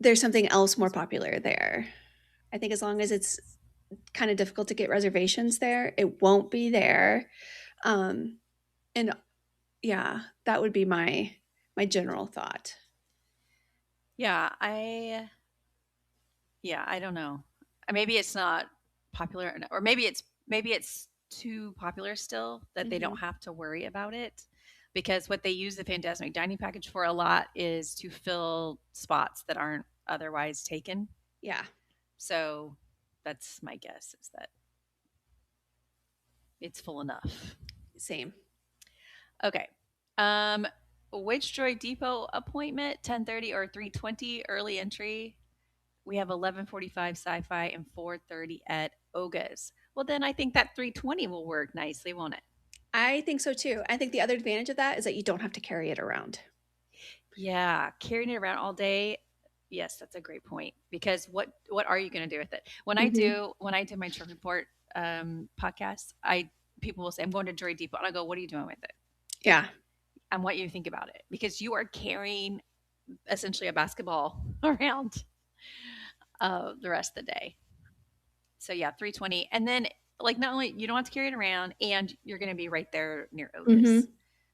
there's something else more popular there. I think as long as it's kind of difficult to get reservations there, it won't be there. Um, and yeah, that would be my general thought. Yeah, I don't know. Maybe it's not popular, or maybe it's too popular still that they Hmm. don't have to worry about it. because what they use the Fantasmic dining package for a lot is to fill spots that aren't otherwise taken. Yeah, So that's my guess, is that it's full enough. same. Okay. Um, which Droid Depot appointment? 10:30 or 3:20 early entry? We have 11:45 sci-fi and 4:30 at Oga's. Well, then I think that 3:20 will work nicely, won't it? I think so too. I think the other advantage of that is that you don't have to carry it around. Yeah, carrying it around all day. Yes, that's a great point. Because what are you going to do with it? Mhm. When I do my trip report podcast, I people will say I'm going to Droid Depot, and I go, "What are you doing with it?" Yeah. And what you think about it, because you are carrying essentially a basketball around the rest of the day. So yeah, 3:20, and then like not only you don't have to carry it around, and you're going to be right there near Oga's. Mhm.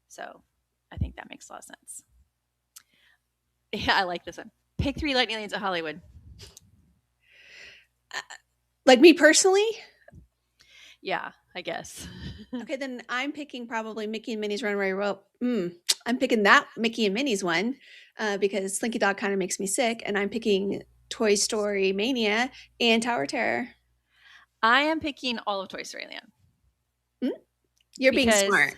So I think that makes a lot of sense. Yeah, I like this one. Pick 3 lightning lanes at Hollywood. Like me personally, Yeah, I guess. okay, then I'm picking probably Mickey and Minnie's Runaway Railroad. I'm picking that Mickey and Minnie's one because Slinky Dog kind of makes me sick, and I'm picking Toy Story Mania and Tower Terror. I am picking all of Toy Story Land Mm, you're being because smart.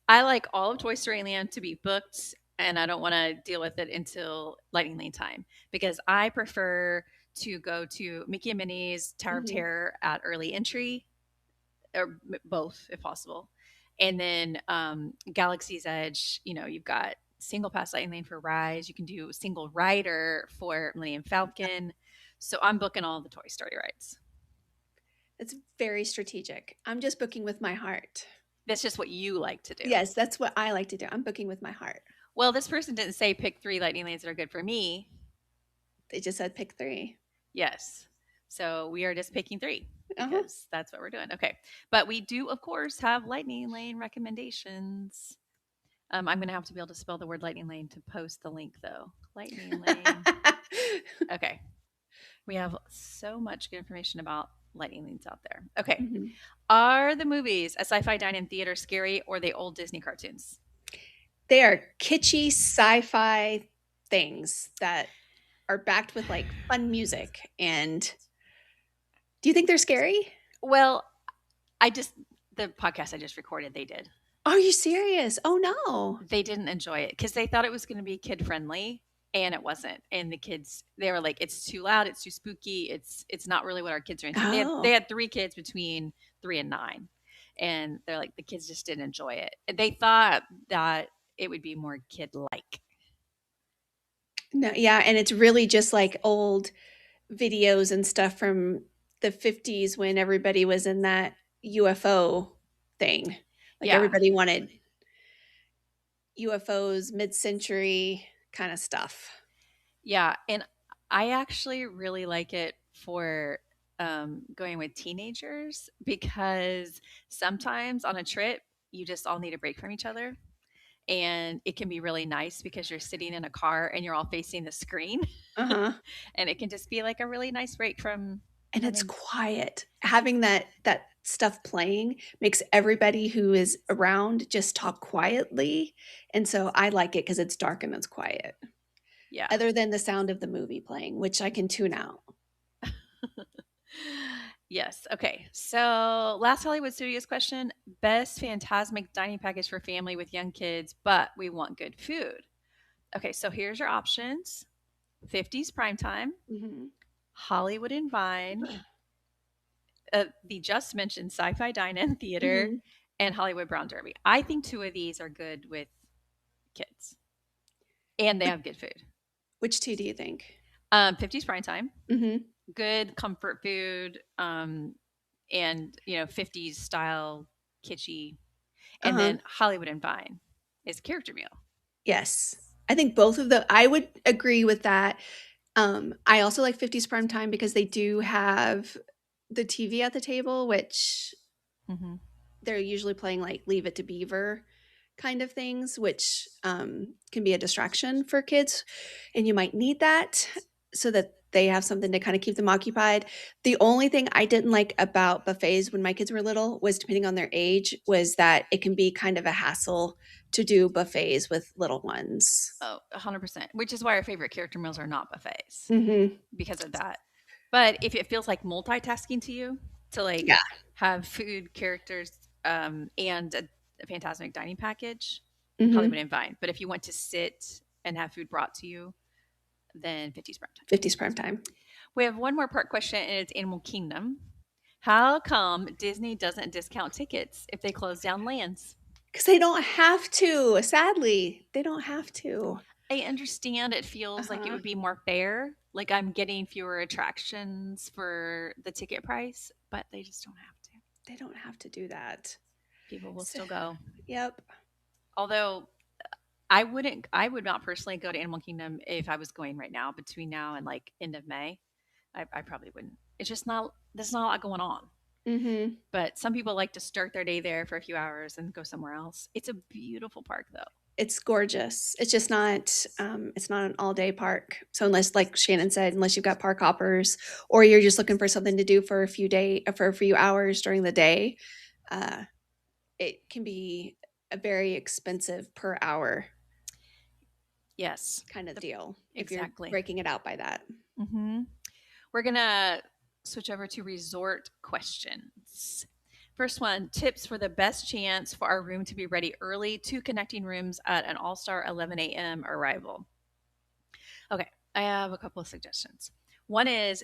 I like all of Toy Story Land to be booked, and I don't want to deal with it until Lightning Lane time, because I prefer to go to Mickey and Minnie's Tower of Mhm. Terror at early entry, or both if possible. And then Galaxy's Edge, you know, you've got single pass Lightning Lane for Rise. You can do single rider for Millennium Falcon. So I'm booking all the Toy Story rides. It's very strategic. I'm just booking with my heart. That's just what you like to do. Yes, that's what I like to do. I'm booking with my heart. Well, this person didn't say pick 3 Lightning Lanes that are good for me. They just said pick 3. Yes. So we are just picking 3 Uh-huh. because that's what we're doing. Okay. But we do, of course, have Lightning Lane recommendations. I'm going to have to be able to spell the word Lightning Lane to post the link, though. Lightning Lane. Okay. We have so much good information about lightning lanes out there. Okay. Mhm. Are the movies a sci-fi dine-in theater scary, or the old Disney cartoons? They are kitschy sci-fi things that are backed with like fun music. And do you think they're scary? Well, I just the podcast I just recorded, they did. Are you serious? Oh no. They didn't enjoy it because they thought it was going to be kid friendly, and it wasn't. And the kids, they were like, "It's too loud. It's too spooky. It's not really what our kids are into." They Oh. had 3 kids between 3 and 9, and they're like, the kids just didn't enjoy it. They thought that it would be more kid like. No, yeah, and it's really just like old videos and stuff from the 50s when everybody was in that UFO thing. Like Yeah, everybody wanted UFOs, mid-century kind of stuff. yeah, and I actually really like it for going with teenagers, because sometimes on a trip you just all need a break from each other, and it can be really nice because you're sitting in a car and you're all facing the screen. Uh-huh. And it can just be like a really nice break from And it's having. quiet. Having that stuff playing makes everybody who is around just talk quietly, and so I like it because it's dark and it's quiet, Yeah. other than the sound of the movie playing, which I can tune out. Yes. Okay. So, last Hollywood Studios question: best Phantasmic dining package for family with young kids, but we want good food. Okay. So, here's your options: 50s Primetime, Mhm. Hollywood and Vine, the just mentioned Sci Fi Dine In Theater, Mhm. and Hollywood Brown Derby. I think 2 of these are good with kids, and they have good food. Which 2 do you think? 50s Primetime, Mhm. good comfort food, and 50s style kitschy. And Uh-huh. then Hollywood and Vine is character meal. Yes. I think both of the I would agree with that. I also like 50s prime time because they do have the TV at the table, which Mm-hmm. they're usually playing like Leave It to Beaver kind of things, which can be a distraction for kids, and you might need that so that they have something to kind of keep them occupied. The only thing I didn't like about buffets when my kids were little was, depending on their age, was that it can be kind of a hassle to do buffets with little ones. Oh, 100%. Which is why our favorite character meals are not buffets Mm-hmm. because of that. But if it feels like multitasking to you to Yeah. like have food, characters, and a fantastic dining package, Mm-hmm. Hollywood and Vine. But if you want to sit and have food brought to you, then 50's prime time. 50's prime time. We have one more part question, and it's Animal Kingdom. How come Disney doesn't discount tickets if they close down lands? Because they don't have to. Sadly, they don't have to. I understand it feels like it Uh-huh. would be more fair. Like I'm getting fewer attractions for the ticket price, but they just don't have to. They don't have to do that. People will So, still go. yep. Although I would not personally go to Animal Kingdom if I was going right now between now and like end of May. I probably wouldn't. It's just not, there's not a lot going on. Mm-hmm. But some people like to start their day there for a few hours and go somewhere else. It's a beautiful park though. It's gorgeous. It's just not it's not an all-day park. So unless, like Shannon said, unless you've got park hoppers or you're just looking for something to do for a few hours during the day, uh, it can be a very expensive per hour Yes, kind of deal if you're exactly. breaking it out by that. Mm-hmm. We're going to switch over to resort questions. First one, tips for the best chance for our room to be ready early, 2 connecting rooms at an all-star 11 a.m. arrival. Okay, I have a couple of suggestions. One is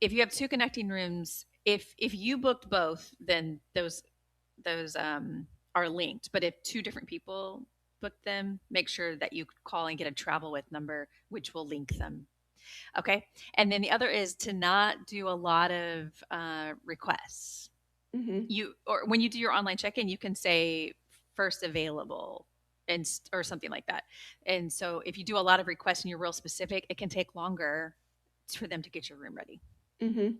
if you have 2 connecting rooms, if you booked both, then those are linked. But if 2 different people book them, make sure that you call and get a travel with number, which will link them. Okay. And then the other is to not do a lot of requests. Mm-hmm. You, or when you do your online check-in, you can say first available and or something like that. And so if you do a lot of requests and you're real specific, it can take longer for them to get your room ready. Mm-hmm.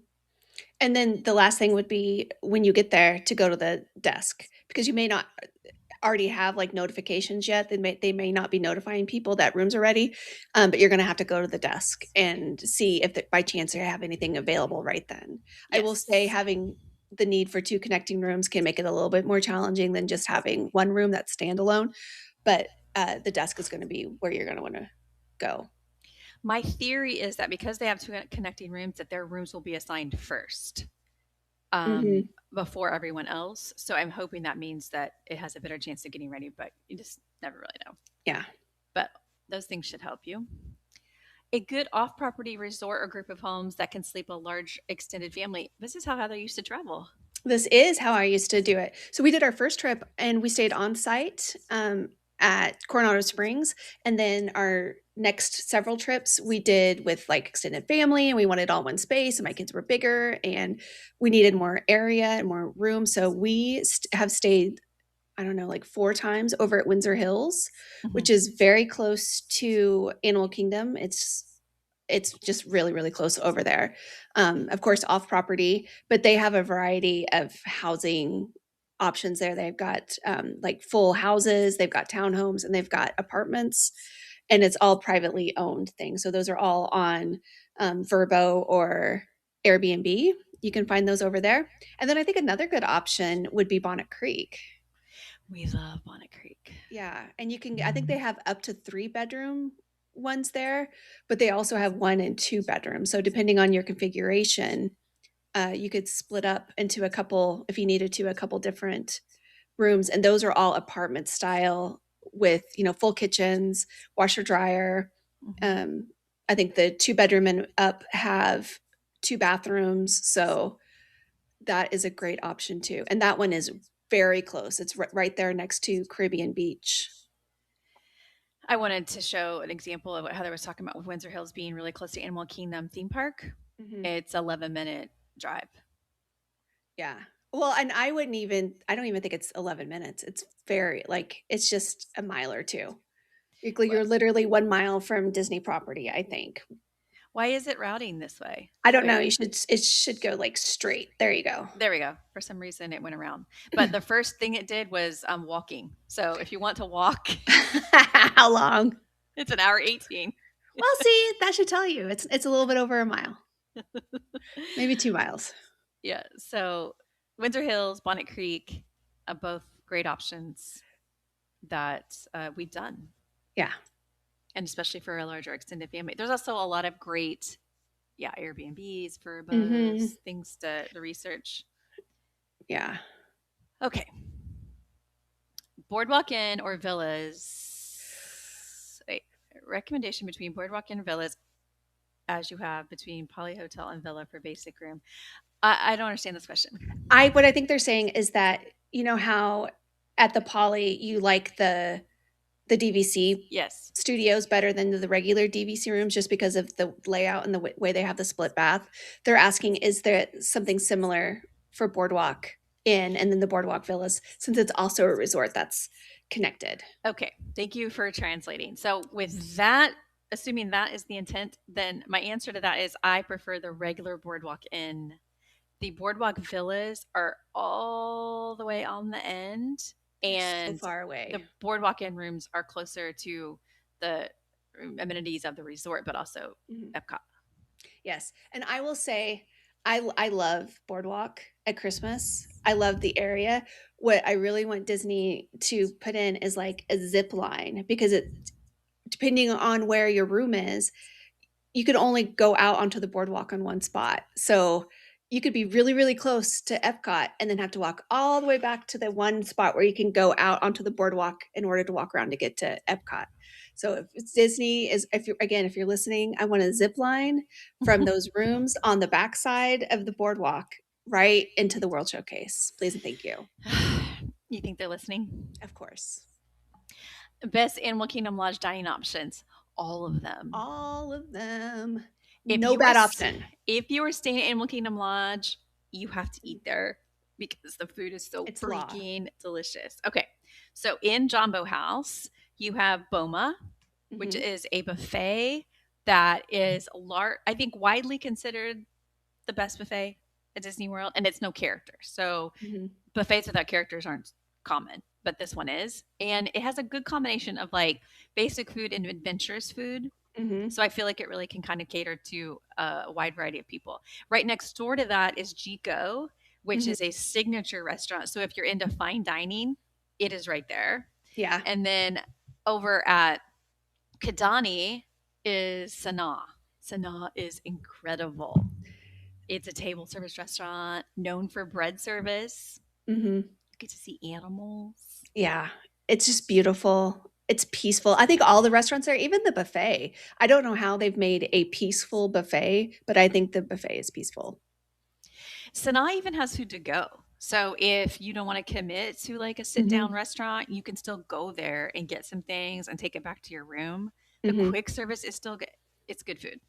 And then the last thing would be, when you get there, to go to the desk, because you may not already have like notifications yet. They may not be notifying people that rooms are ready, but you're going to have to go to the desk and see if by chance they have anything available right then. I will say, Yes. having the need for 2 connecting rooms can make it a little bit more challenging than just having one room that's standalone, but the desk is going to be where you're going to want to go. My theory is that because they have 2 connecting rooms, that their rooms will be assigned first. Mm-hmm. Before everyone else. So I'm hoping that means that it has a better chance of getting ready, but you just never really know. Yeah. But those things should help you. A good off property resort or group of homes that can sleep a large extended family. This is how Heather used to travel. This is how I used to do it. So we did our first trip and we stayed on site at Coronado Springs. And then our next several trips we did with like extended family, and we wanted all one space, and my kids were bigger and we needed more area and more room. So we have stayed, I don't know, like 4 times over at Windsor Hills, which is very close to Animal Kingdom. It's just really, really close over there. Of course, off property, but they have a variety of housing options there. They've got like full houses, they've got townhomes, and they've got apartments, and it's all privately owned things. So those are all on Vrbo or Airbnb. You can find those over there. And then I think another good option would be Bonnet Creek. We love Bonnet Creek. Yeah, and I think they have up to 3-bedroom ones there, but they also have 1 and 2 bedrooms. So depending on your configuration, you could split up into a couple, if you needed to, a couple different rooms, and those are all apartment style with, full kitchens, washer dryer. Um, I think the 2-bedroom and up have 2 bathrooms, so that is a great option too. And that one is very close. It's right there next to Caribbean Beach. I wanted to show an example of what Heather was talking about with Windsor Hills being really close to Animal Kingdom theme park. Mm-hmm. It's 11-minute drive. Yeah. Well, and I don't even think it's 11 minutes. It's very, like, it's just a mile or two. You're literally 1 mile from Disney property, I think. Why is it routing this way? I don't know. It should go like straight. There you go. There we go. For some reason, it went around. But the first thing it did was walking. So if you want to walk, How long? it's an hour 18. Well, see, that should tell you it's a little bit over a mile, maybe 2 miles. Yeah. So Windsor Hills, Bonnet Creek, both great options that we've done, Yeah. and especially for a larger extended family. There's also a lot of great, yeah, Airbnbs, Mhm. Furbos, things to research. Yeah. Okay. Boardwalk Inn or villas? Wait, recommendation between Boardwalk Inn and villas as you have between Poly Hotel and Villa for basic room. I don't understand this question. What I think they're saying is that, you know how at the Poly you like the DVC Yes. studios better than the regular DVC rooms just because of the layout and the way they have the split bath. They're asking, is there something similar for Boardwalk Inn and then the Boardwalk Villas, since it's also a resort that's connected? Okay. Thank you for translating. So, with that, assuming that is the intent, then my answer to that is I prefer the regular Boardwalk Inn. The Boardwalk Villas are all the way on the end, They're so and far away. the Boardwalk Inn rooms are closer to the amenities of the resort, but also Mhm. Epcot. Yes, and I will say I love Boardwalk at Christmas. I love the area. What I really want Disney to put in is like a zip line because it depending on where your room is, you could only go out onto the boardwalk on one spot. So you could be really, really close to Epcot and then have to walk all the way back to the one spot where you can go out onto the boardwalk in order to walk around to get to Epcot. So if it's Disney is if you're again, if you're listening, I want a zip line from those rooms on the backside of the boardwalk right into the World Showcase. Please and thank you. You think they're listening? Of course. Best Animal Kingdom Lodge dining options, all of them. All of them. If No you are bad option. if you are staying at Animal Kingdom Lodge, you have to eat there because the food is so It's law. freaking delicious. Okay, so in Jumbo House, you have Boma, which Mhm. is a buffet that is large. I think widely considered the best buffet at Disney World, and it's no character. So Mhm. buffets without characters aren't common, but this one is, and it has a good combination of like basic food and adventurous food. Mhm. So I feel like it really can kind of cater to a wide variety of people. Right next door to that is Jico, which Mhm. is a signature restaurant. So if you're into fine dining, it is right there. Yeah. And then over at Kidani is Sanaa. Sanaa is incredible. It's a table service restaurant known for bread service. Mhm. You get to see animals. Yeah. It's just beautiful. It's peaceful. I think all the restaurants there, even the buffet. I don't know how they've made a peaceful buffet, but I think the buffet is peaceful. Sanaa even has food to go. So if you don't want to commit to like a sit down Mhm. restaurant, you can still go there and get some things and take it back to your room. The Mhm. quick service is still good. It's good food,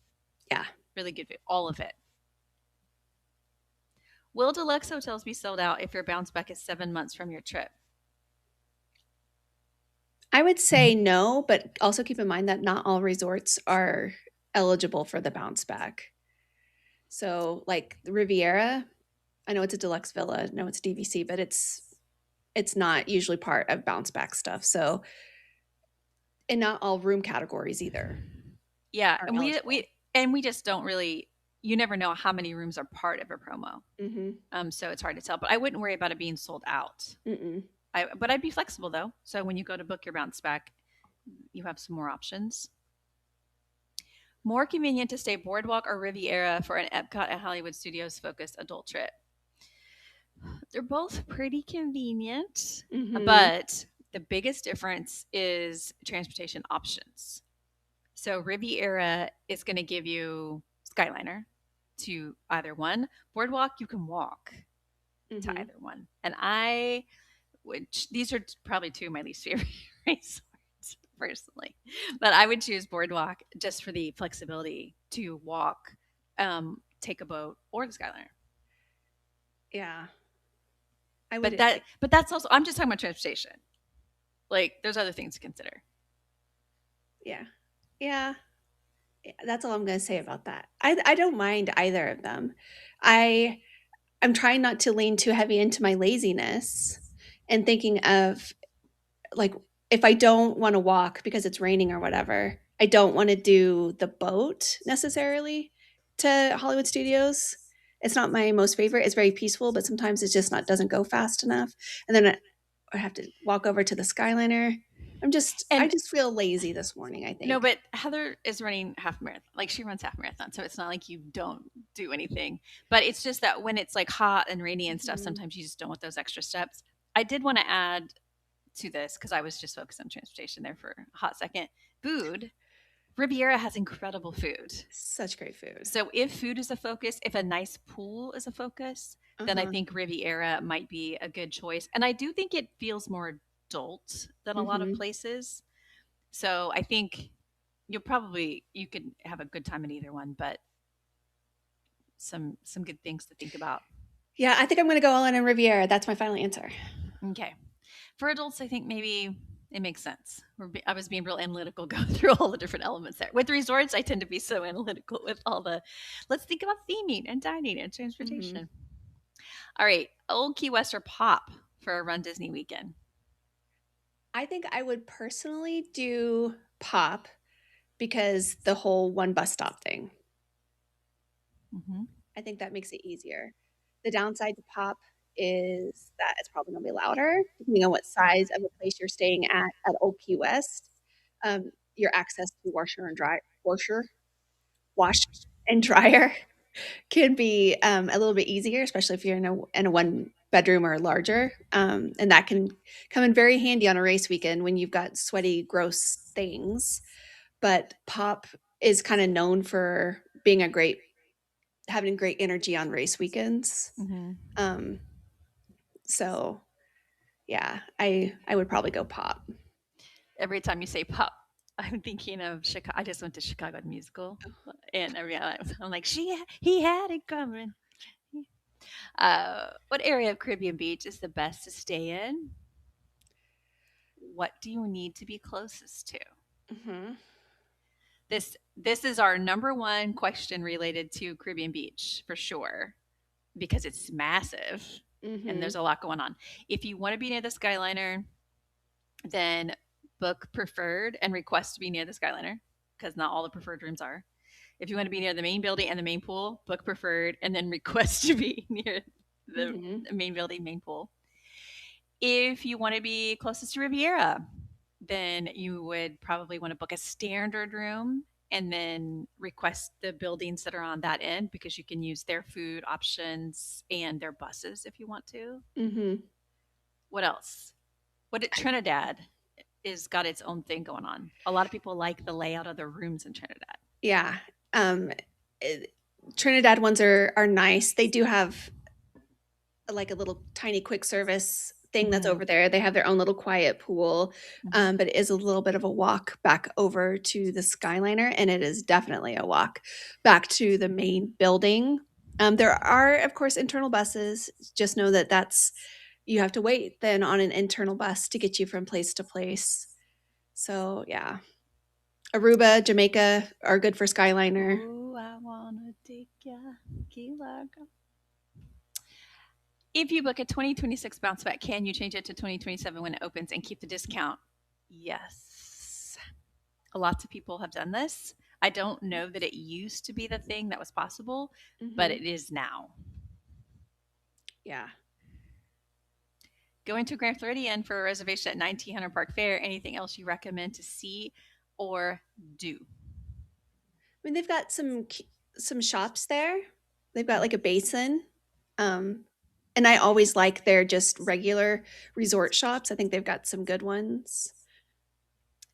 Yeah. really good food, all of it. Will deluxe hotels be sold out if your bounce back is 7 months from your trip? I would say no, but also keep in mind that not all resorts are eligible for the bounce back. So, like the Riviera, I know it's a deluxe villa, no it's DVC, but it's not usually part of bounce back stuff. So, and not all room categories either Yeah, are and eligible. we just don't really. You never know how many rooms are part of a promo, Mhm. so it's hard to tell. But I wouldn't worry about it being sold out. Mm-mm. But I'd be flexible though. So when you go to book your bounce back, you have some more options. More convenient to stay Boardwalk or Riviera for an Epcot and Hollywood Studios focused adult trip. They're both pretty convenient, Mhm. but the biggest difference is transportation options. So Riviera is going to give you Skyliner to either one. Boardwalk, you can walk to Mhm. either one. And I, which these are probably two of my least favorite resorts personally, but I would choose Boardwalk just for the flexibility to walk, take a boat, or the Skyliner. Yeah. I But would that, but that's also I'm just talking about transportation. Like there's other things to consider. yeah. Yeah. Yeah, that's all I'm going to say about that. I don't mind either of them. I I'm trying not to lean too heavy into my laziness and thinking of like if I don't want to walk because it's raining or whatever, I don't want to do the boat necessarily to Hollywood Studios. It's not my most favorite. It's very peaceful, but sometimes it's just not doesn't go fast enough. And then I have to walk over to the Skyliner. I And just feel lazy this morning, I no, think. but Heather is running half marathon. Like she runs half marathon, so it's not like you don't do anything. But it's just that when it's like hot and rainy and stuff, Mhm. sometimes you just don't want those extra steps. I did want to add to this because I was just focused on transportation there for a hot second. Food. Riviera has incredible food. Such great food. So if food is a focus, if a nice pool is a focus, then I Uh-huh. think Riviera might be a good choice. And I do think it feels more adult than a lot of Mhm. places. So I think you could have a good time in either one, but some good things to think about. Yeah, I think I'm going to go all in on Riviera. That's my final answer. Okay. For adults, I think maybe it makes sense. I was being real analytical going through all the different elements there. With resorts, I tend to be so analytical with all the let's think about theming and dining and Mhm. transportation. All right, Old Key West or Pop for a Run Disney weekend. I think I would personally do Pop because the whole one bus stop thing. Hmm. I think that makes it easier. The downside to Pop is that it's probably going to be louder, depending on what size of a place you're staying at Old Key West. Your access to wash and dryer can be a little bit easier, especially if you're in a one bedroom or larger, and that can come in very handy on a race weekend when you've got sweaty, gross things. But Pop is kind of known for being a great having great energy on race weekends. Hmm. Um, so yeah, I would probably go Pop. Every time you say Pop, I'm thinking of Chicago. I just went to Chicago the musical, and I'm like, he had it coming. What area of Caribbean Beach is the best to stay in? What do you need to be closest to? Hmm. This is our number one question related to Caribbean Beach for sure because it's massive and Hmm. there's a lot going on. If you want to be near the Skyliner, then book preferred and request to be near the Skyliner because not all the preferred rooms are. If you want to be near the main building and the main pool, book preferred and then request to be near the Hmm. main building, main pool. If you want to be closest to Riviera, then you would probably want to book a standard room and then request the buildings that are on that end because you can use their food options and their buses if you want to. Hmm. What else? What at Trinidad is got its own thing going on. A lot of people like the layout of the rooms in Trinidad. Yeah. Um, it- Trinidad ones are nice. They do have like a little tiny quick service thing that's Mm-hmm. over there. They have their own little quiet pool, Mm-hmm. but it is a little bit of a walk back over to the Skyliner, and it is definitely a walk back to the main building. There are, of course, internal buses. Just know that that's you have to wait then on an internal bus to get you from place to place. So yeah, Aruba, Jamaica are good for Skyliner. Ooh, I wanna take ya, Key Largo. If you book a 2026 bounce back, can you change it to 2027 when it opens and keep the discount? Yes. Lots of people have done this. I don't know that it used to be the thing that was possible, but Hmm. it is now. Yeah. Going to Grand Floridian for a reservation at 1900 Park Fair. Anything else you recommend to see or do? I mean, they've got some shops there. They've got like a basin. Um, and I always like their just regular resort shops. I think they've got some good ones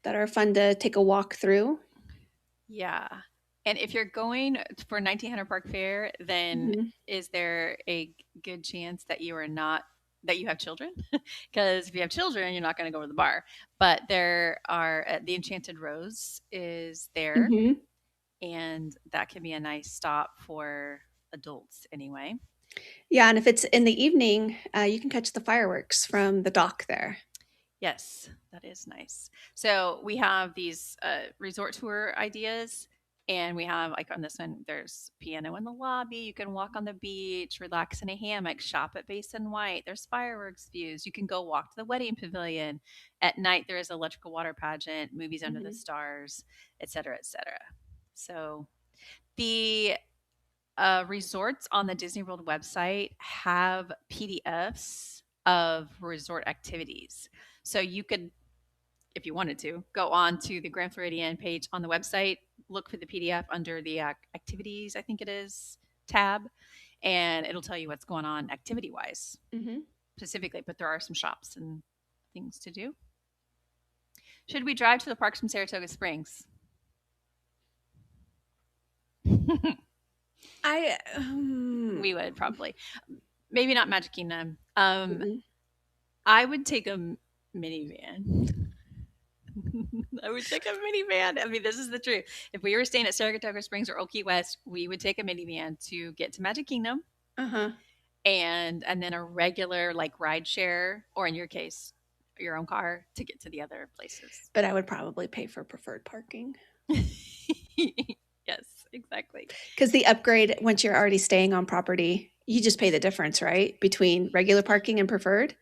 that are fun to take a walk through. Yeah. And if you're going for 1900 Park Fair, then Mhm. is there a good chance that you are not that you have children? Because if you have children, you're not going to go to the bar. But there are the Enchanted Rose is there, Mhm. and that can be a nice stop for adults anyway. Yeah, and if it's in the evening, you can catch the fireworks from the dock there. Yes, that is nice. So we have these resort tour ideas. And we have, like on this one, there's piano in the lobby. You can walk on the beach, relax in a hammock, shop at Basin White. There's fireworks views. You can go walk to the wedding pavilion. At night, there is electrical water pageant, movies under the Mhm. stars, et cetera, et cetera. So the resorts on the Disney World website have PDFs of resort activities. So you could, if you wanted to, go on to the Grand Floridian page on the website, look for the PDF under the activities, I think it is, tab, and it'll tell you what's going on activity wise Mhm. specifically. But there are some shops and things to do. Should we drive to the parks from Saratoga Springs? We would probably. Maybe not Magic Kingdom. Mm-mm. I would take a minivan. I would take a minivan. I mean, this is the truth. If we were staying at Saratoga Springs or Old Key West, we would take a minivan to get to Magic Kingdom, Uh-huh. and then a regular like ride share, or in your case, your own car to get to the other places. But I would probably pay for preferred parking. Yes, exactly. Because the upgrade, once you're already staying on property, you just pay the difference, right? Between regular parking and preferred.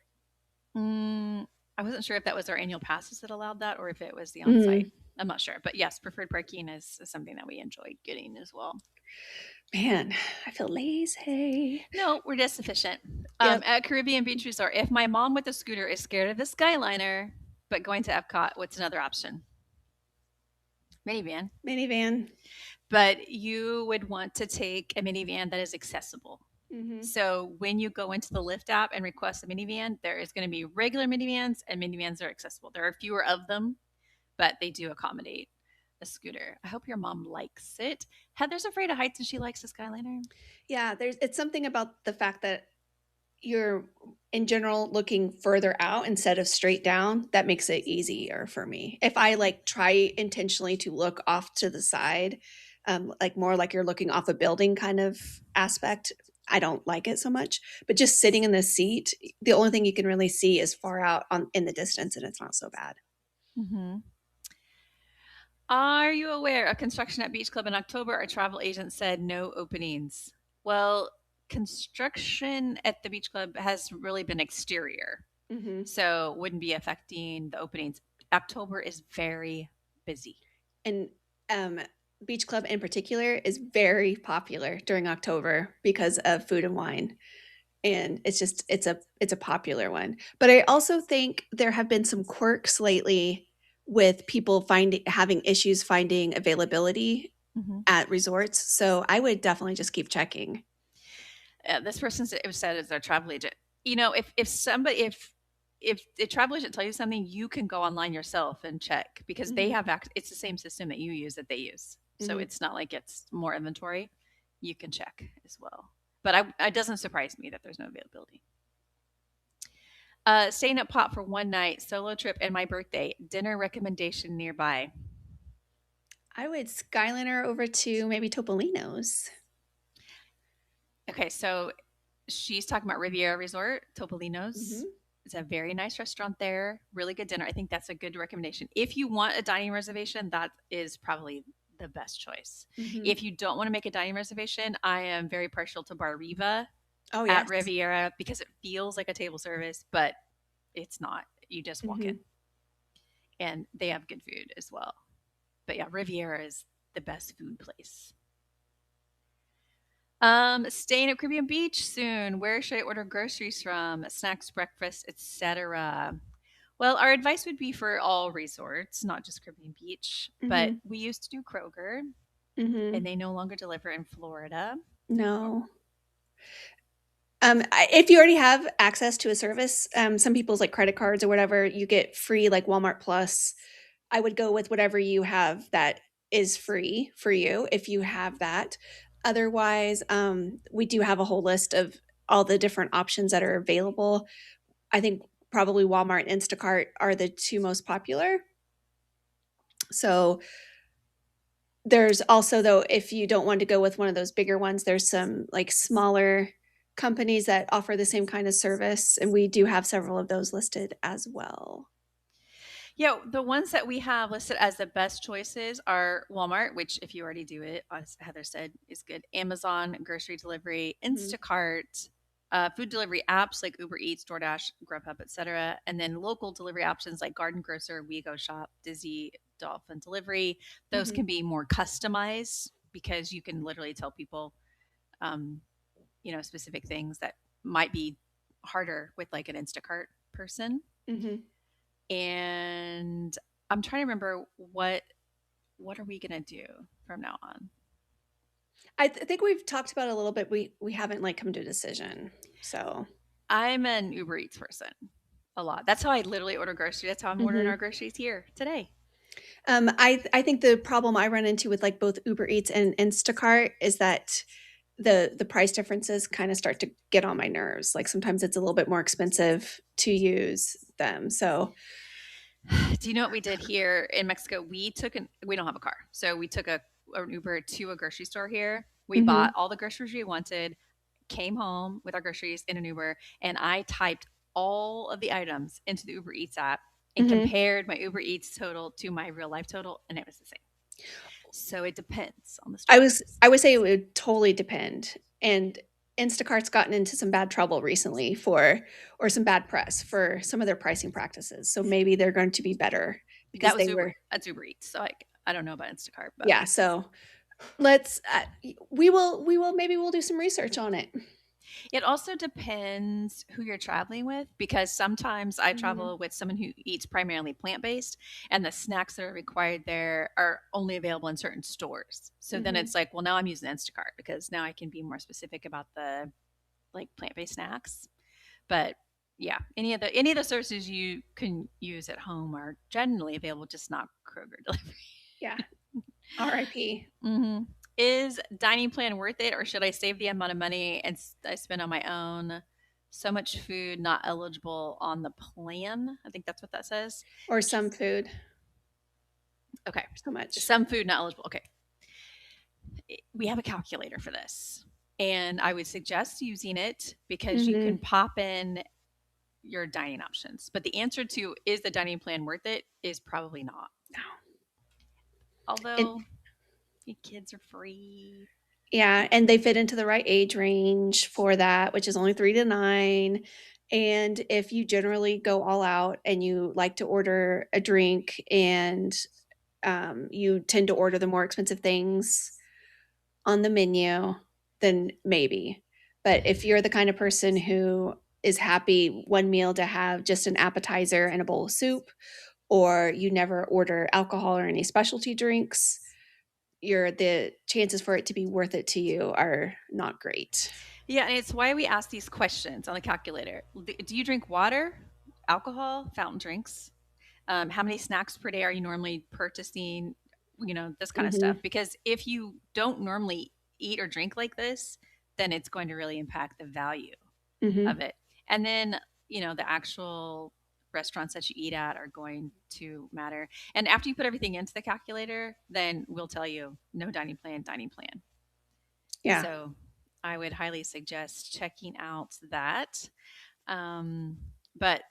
I wasn't sure if that was our annual passes that allowed that or if it was the on-site. Mm. I'm not sure, but yes, preferred parking is something that we enjoy getting as well. Man, I feel lazy. No, we're just efficient. Yep. At Caribbean Beach Resort, if my mom with a scooter is scared of the Skyliner, but going to Epcot, what's another option? Minivan. Minivan. But you would want to take a minivan that is accessible. Mm-hmm. So when you go into the Lyft app and request a minivan, there is going to be regular minivans and minivans that are accessible. There are fewer of them, but they do accommodate a scooter. I hope your mom likes it. Heather's afraid of heights and she likes the Skyliner. Yeah, it's something about the fact that you're in general looking further out instead of straight down that makes it easier for me. If I like try intentionally to look off to the side, like more like you're looking off a building kind of aspect, I don't like it so much. But just sitting in the seat, the only thing you can really see is far out in the distance, and it's not so bad. Mm-hmm. Are you aware of construction at Beach Club in October? Our travel agent said no openings. Well, construction at the Beach Club has really been exterior, Mm-hmm. so wouldn't be affecting the openings. October is very busy. And Beach Club in particular is very popular during October because of Food and Wine. And it's a popular one. But I also think there have been some quirks lately with people having issues finding availability at resorts. So I would definitely just keep checking. This person said it's their travel agent. You know, if the travel agent tell you something, you can go online yourself and check because they have it's the same system that you use that they use. So Mhm. it's not like it's more inventory. You can check as well. But it doesn't surprise me that there's no availability. Staying at Pop for one night, solo trip, and my birthday. Dinner recommendation nearby. I would Skyliner over to maybe Topolino's. Okay, so she's talking about Riviera Resort, Topolino's. Mm-hmm. It's a very nice restaurant there. Really good dinner. I think that's a good recommendation. If you want a dining reservation, that is probably the best choice. Mm-hmm. If you don't want to make a dining reservation, I am very partial to Bar Riva Oh, at yes. Riviera because it feels like a table service, but it's not. You just walk in. And they have good food as well. But yeah, Riviera is the best food place. Staying at Caribbean Beach soon. Where should I order groceries from? Snacks, breakfast, etc. Well, our advice would be for all resorts, not just Caribbean Beach. But we used to do Kroger, and they no longer deliver in Florida. No. If you already have access to a service, some people's like credit cards or whatever, you get free like Walmart Plus. I would go with whatever you have that is free for you if you have that. Otherwise, we do have a whole list of all the different options that are available. I think probably Walmart and Instacart are the two most popular. So there's also, though, if you don't want to go with one of those bigger ones, there's some like smaller companies that offer the same kind of service. And we do have several of those listed as well. Yeah, the ones that we have listed as the best choices are Walmart, which if you already do it, as Heather said, is good. Amazon, grocery delivery, Mhm. Instacart, food delivery apps like Uber Eats, DoorDash, Grubhub, etc., and then local delivery options like Garden Grocer, WeGo Shop, Dizzy, Dolphin Delivery. Those Mhm. can be more customized because you can literally tell people, um, specific things that might be harder with like an Instacart person. Mhm. And I'm trying to remember what are we gonna do from now on? I think we've talked about it a little bit. We haven't like come to a decision. So, I'm an Uber Eats person a lot. That's how I literally order groceries. That's how I'm ordering our mhm. groceries here today. I think the problem I run into with like both Uber Eats and Instacart is that the price differences kind of start to get on my nerves. Like sometimes it's a little bit more expensive to use them. So, Do you know what we did here in Mexico? We don't have a car, so we took an Uber to a grocery store here. We bought mhm. all the groceries we wanted, came home with our groceries in an Uber, and I typed all of the items into the Uber Eats app and Mhm. compared my Uber Eats total to my real life total, and it was the same. So it depends on the stores. I would say it would totally depend. And Instacart's gotten into some bad trouble recently for or some bad press for some of their pricing practices. So maybe they're going to be better because That was they were That's Uber Eats. So I don't know about Instacart, but yeah, so let's we will maybe we'll do some research on it. it also depends who you're traveling with because sometimes I Mhm. travel with someone who eats primarily plant based, and the snacks that are required there are only available in certain stores. So then Mhm. it's like, well, now I'm using Instacart because now I can be more specific about the like plant based snacks. But yeah, any of the services you can use at home are generally available, just not Kroger delivery. Yeah. RIP. Hmm. Is dining plan worth it, or should I save the amount of money I spend on my own? So much food not eligible on the plan. I think that's what that says. Or some food. Okay, So much. some food not eligible. Okay, we have a calculator for this, and I would suggest using it because you can Mhm. pop in your dining options. But the answer to is the dining plan worth it is probably not. And Although your kids are free. yeah, and they fit into the right age range for that, which is only 3 to 9. And if you generally go all out and you like to order a drink and, you tend to order the more expensive things on the menu, then maybe. But if you're the kind of person who is happy one meal to have just an appetizer and a bowl of soup, or you never order alcohol or any specialty drinks, the chances for it to be worth it to you are not great. Yeah, and it's why we ask these questions on the calculator. Do you drink water, alcohol, fountain drinks? How many snacks per day are you normally purchasing? This kind of stuff. Mhm. Because if you don't normally eat or drink like this, then it's going to really impact the value of Mhm. it. And then, the actual restaurants that you eat at are going to matter. And after you put everything into the calculator, then we'll tell you no dining plan, dining plan. Yeah. So I would highly suggest checking out that. Um, but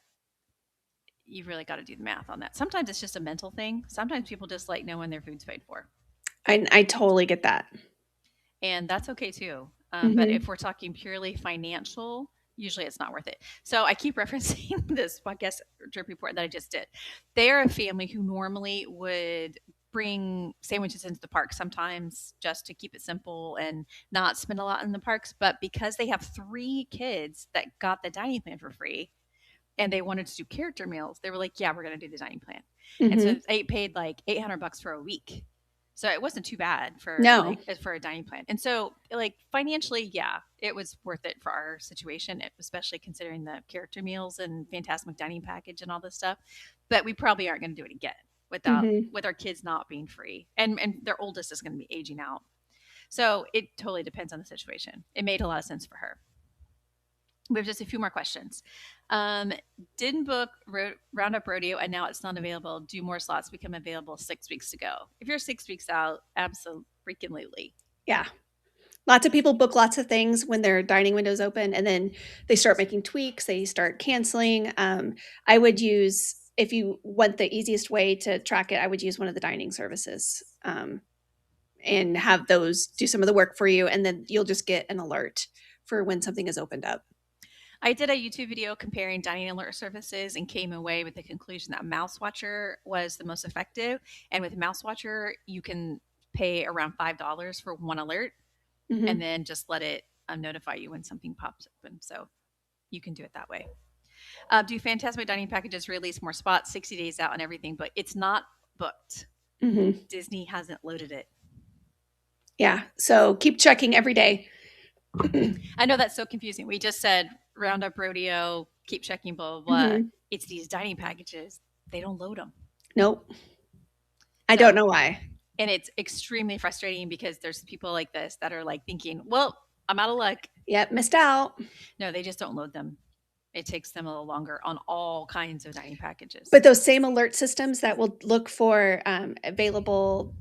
you've really got to do the math on that. Sometimes it's just a mental thing. Sometimes people just like knowing their food's paid for, I totally get that. and that's okay too. But if Mhm. we're talking purely financial, usually it's not worth it. So I keep referencing this podcast trip report that I just did. They're a family who normally would bring sandwiches into the park sometimes just to keep it simple and not spend a lot in the parks. But because they have 3 kids that got the dining plan for free, and they wanted to do character meals, they were like, "Yeah, we're going to do the dining plan." And so Mhm. they paid like $800 for a week. So it wasn't too bad for No. like for a dining plan. And so like financially, yeah, it was worth it for our situation, especially considering the character meals and Fantasmic dining package and all this stuff. But we probably aren't going to do it again without Mhm. with our kids not being free. And their oldest is going to be aging out. So it totally depends on the situation. It made a lot of sense for her. We have just a few more questions. Um, didn't book Roundup Rodeo and now it's not available. Do more slots become available 6 weeks ago? If you're 6 weeks out, absolutely. Yeah. Lots of people book lots of things when their dining windows open, and then they start making tweaks, they start canceling. I would use if you want the easiest way to track it, I would use one of the dining services, and have those do some of the work for you, and then you'll just get an alert for when something is opened up. I did a YouTube video comparing dining alert services and came away with the conclusion that Mouse Watcher was the most effective. And with Mouse Watcher, you can pay around $5 for one alert and Mhm. then just let it notify you when something pops open. So you can do it that way. Do Fantasmic Dining Packages release more spots 60 days out and everything, but it's not booked. Mhm. Disney hasn't loaded it. Yeah, so keep checking every day. I know that's so confusing. We just said Roundup Rodeo, keep checking, blah, blah, blah. Mhm. It's these dining packages. They don't load them. Nope. I don't So, know why. and it's extremely frustrating because there's people like this that are like thinking, well, I'm out of luck. Yep, missed out. No, they just don't load them. It takes them a little longer on all kinds of dining packages. But those same alert systems that will look for, available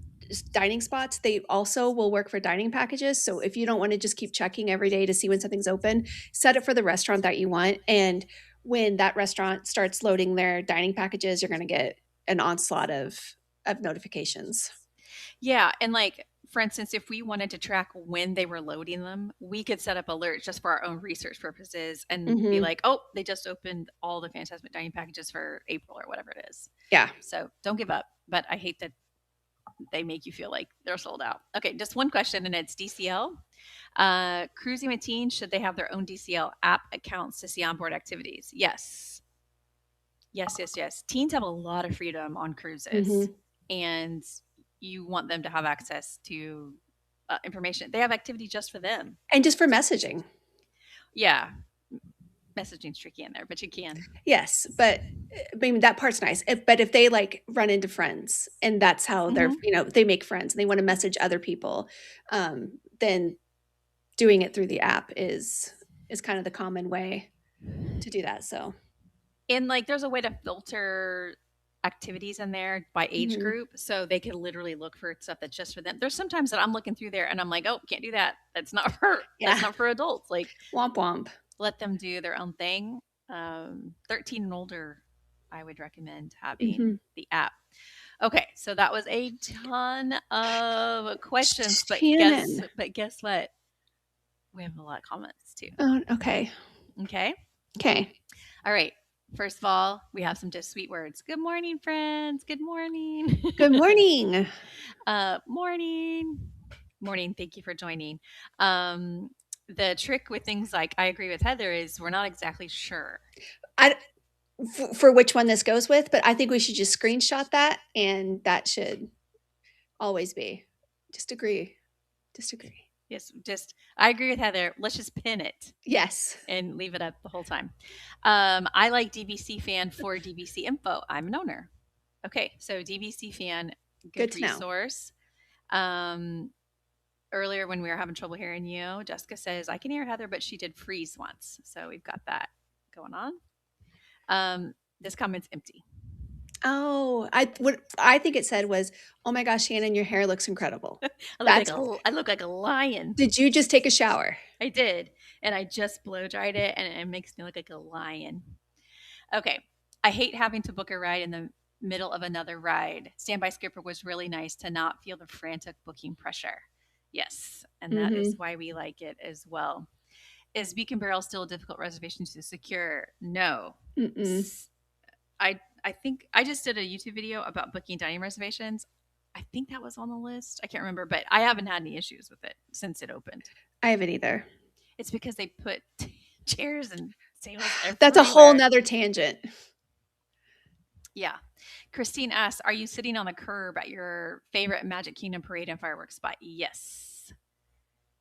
dining spots, they also will work for dining packages. So if you don't want to just keep checking every day to see when something's open, set it for the restaurant that you want. And when that restaurant starts loading their dining packages, you're going to get an onslaught of notifications. Yeah, and like for instance, if we wanted to track when they were loading them, we could set up alerts just for our own research purposes and be Mhm. like, "Oh, they just opened all the Fantasmic Dining packages for April or whatever it is." Yeah. So don't give up. But I hate that they make you feel like they're sold out. Okay, just one question, and it's DCL. Cruising with teens, should they have their own DCL app accounts to see onboard activities? Yes. Yes, yes, yes. Teens have a lot of freedom on cruises, Mhm. and you want them to have access to information. They have activity just for them. And just for messaging. Yeah, messaging's tricky in there, but you can. Yes, but, I mean, that part's nice. But if they, like, run into friends and that's how they're, Hmm. they make friends and they wanna message other people, then doing it through the app is kind of the common way to do that, so. And like, there's a way to filter activities in there by age Mhm. group, so they can literally look for stuff that's just for them. There's sometimes that I'm looking through there and I'm like, oh, can't do that. That's not for Yeah. adults. Like, Womp womp. let them do their own thing. 13 and older, I would recommend having Mhm. the app. Okay, so that was a ton of questions, Shannon. but guess what? We have a lot of comments too. Oh, okay. Okay. Okay. All right. First of all, we have some just sweet words. Good morning, friends. Good morning. Good morning. Morning. Morning. Thank you for joining. The trick with things like I agree with Heather is we're not exactly sure. I for which one this goes with, but I think we should just screenshot that, and that should always be. Just agree. Just agree. Yes, just I agree with Heather. Let's just pin it Yes. and leave it up the whole time. I like DVC fan for DVC info. I'm an owner. Okay, so DVC fan, Good good to know. resource. Earlier when we were having trouble hearing you, Jessica says I can hear Heather, but she did freeze once, so we've got that going on. This comment's empty. Oh, what I think it said was, "Oh my gosh, Shannon, your hair looks incredible." That's I look like a lion. Did you just take a shower? I did, and I just blow dried it, and it makes me look like a lion. Okay, I hate having to book a ride in the middle of another ride. Standby Skipper was really nice to not feel the frantic booking pressure. Yes, and that is Mhm. why we like it as well. Is Beacon Barrel still a difficult reservation to secure? No. Mm-mm. I think I just did a YouTube video about booking dining reservations. I think that was on the list. I can't remember, but I haven't had any issues with it since it opened. I haven't either. It's because they put chairs and tables That's a whole everywhere. 'nother tangent. Yeah. Christine asks, are you sitting on the curb at your favorite Magic Kingdom parade and fireworks spot? Yes.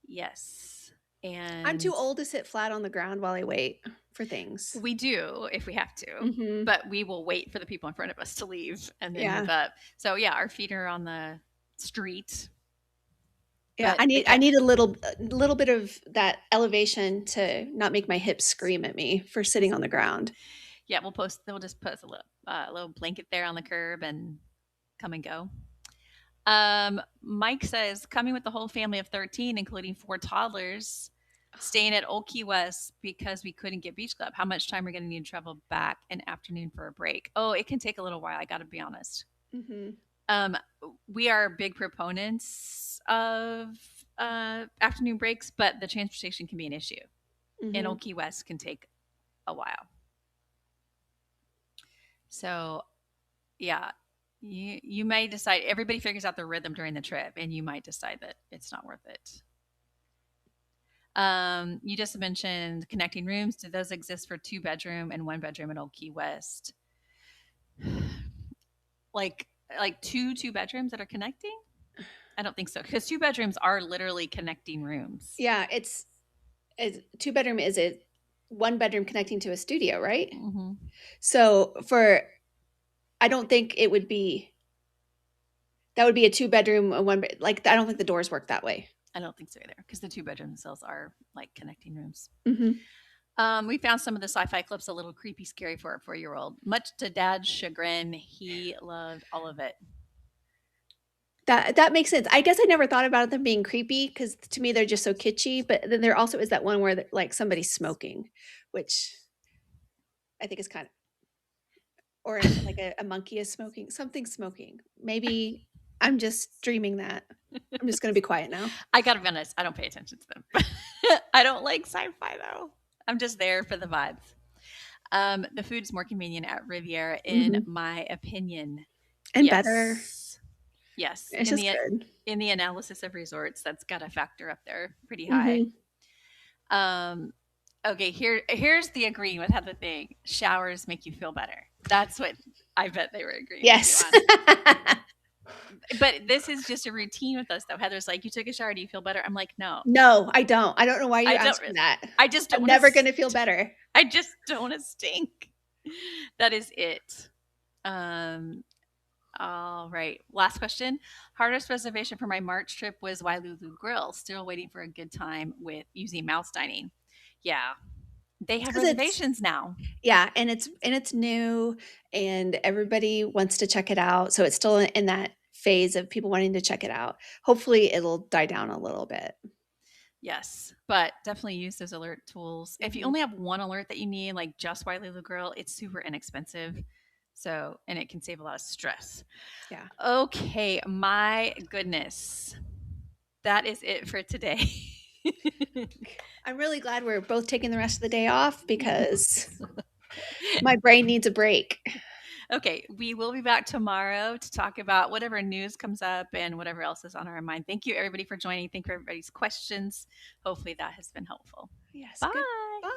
Yes. I'm too And old to sit flat on the ground while I wait for things. we do if we have to, Mhm. but we will wait for the people in front of us to leave and then Yeah. move up. So yeah, our feet are on the street, Yeah, but I need a little bit of that elevation to not make my hips scream at me for sitting on the ground. yeah, we'll just put a little blanket there on the curb and come and go. Mike says coming with the whole family of 13, including 4 toddlers. staying at Old Key West because we couldn't get Beach Club. How much time are we going to need to travel back an afternoon for a break? Oh, it can take a little while. I got to be honest. Mm-hmm. Um, we are big proponents of afternoon breaks, but the transportation can be an issue. And Mm-hmm. Old Key West can take a while. So, yeah, you may decide. Everybody figures out their rhythm during the trip, and you might decide that it's not worth it. You just mentioned connecting rooms. Do those exist for 2-bedroom and 1-bedroom at Old Key West? like two bedrooms that are connecting? I don't think so, because 2 bedrooms are literally connecting rooms. Yeah, it's 2-bedroom is a 1-bedroom connecting to a studio, right? Mm-hmm. So I don't think it would be. That would be a 2-bedroom, like I don't think the doors work that way. I don't think so either, because the 2-bedroom cells are like connecting rooms. Mm-hmm. We found some of the sci-fi clips a little creepy, scary for a 4-year-old. Much to Dad's chagrin, he loved all of it. That makes sense. I guess I never thought about them being creepy because to me they're just so kitschy. But then there also is that one where like somebody's smoking, which I think is kind of, or like a monkey is smoking, something smoking. Maybe I'm just dreaming that. I'm just going to be quiet now. I gotta be honest, I don't pay attention to them. I don't like sci-fi though. I'm just there for the vibes. The food's more convenient at Riviera, in my opinion, and better. Yes, It's just good. In the analysis of resorts, that's got a factor up there pretty high. Okay, here's the agreeing with Heather thing. Showers make you feel better. That's what I bet they were agreeing. Yes. But this is just a routine with us, though. Heather's like, "You took a shower. Do you feel better?" I'm like, "No, no, I don't. I don't know why you're asking that. I just don't. I'm never going to feel better. I just don't want to stink. That is it. All right. Last question. Hardest reservation for my March trip was Wailulu Grill. Still waiting for a good time with using Mouse Dining. Yeah. They have reservations now. Yeah, and it's new and everybody wants to check it out. So it's still in that phase of people wanting to check it out. Hopefully it'll die down a little bit. Yes, but definitely use those alert tools. If you only have one alert that you need, like just Wailulu Grill, it's super inexpensive. So, and it can save a lot of stress. Yeah. Okay, my goodness. That is it for today. I'm really glad we're both taking the rest of the day off because my brain needs a break. Okay, we will be back tomorrow to talk about whatever news comes up and whatever else is on our mind. Thank you, everybody, for joining. Thank you for everybody's questions. Hopefully that has been helpful. Yes. Bye. Bye.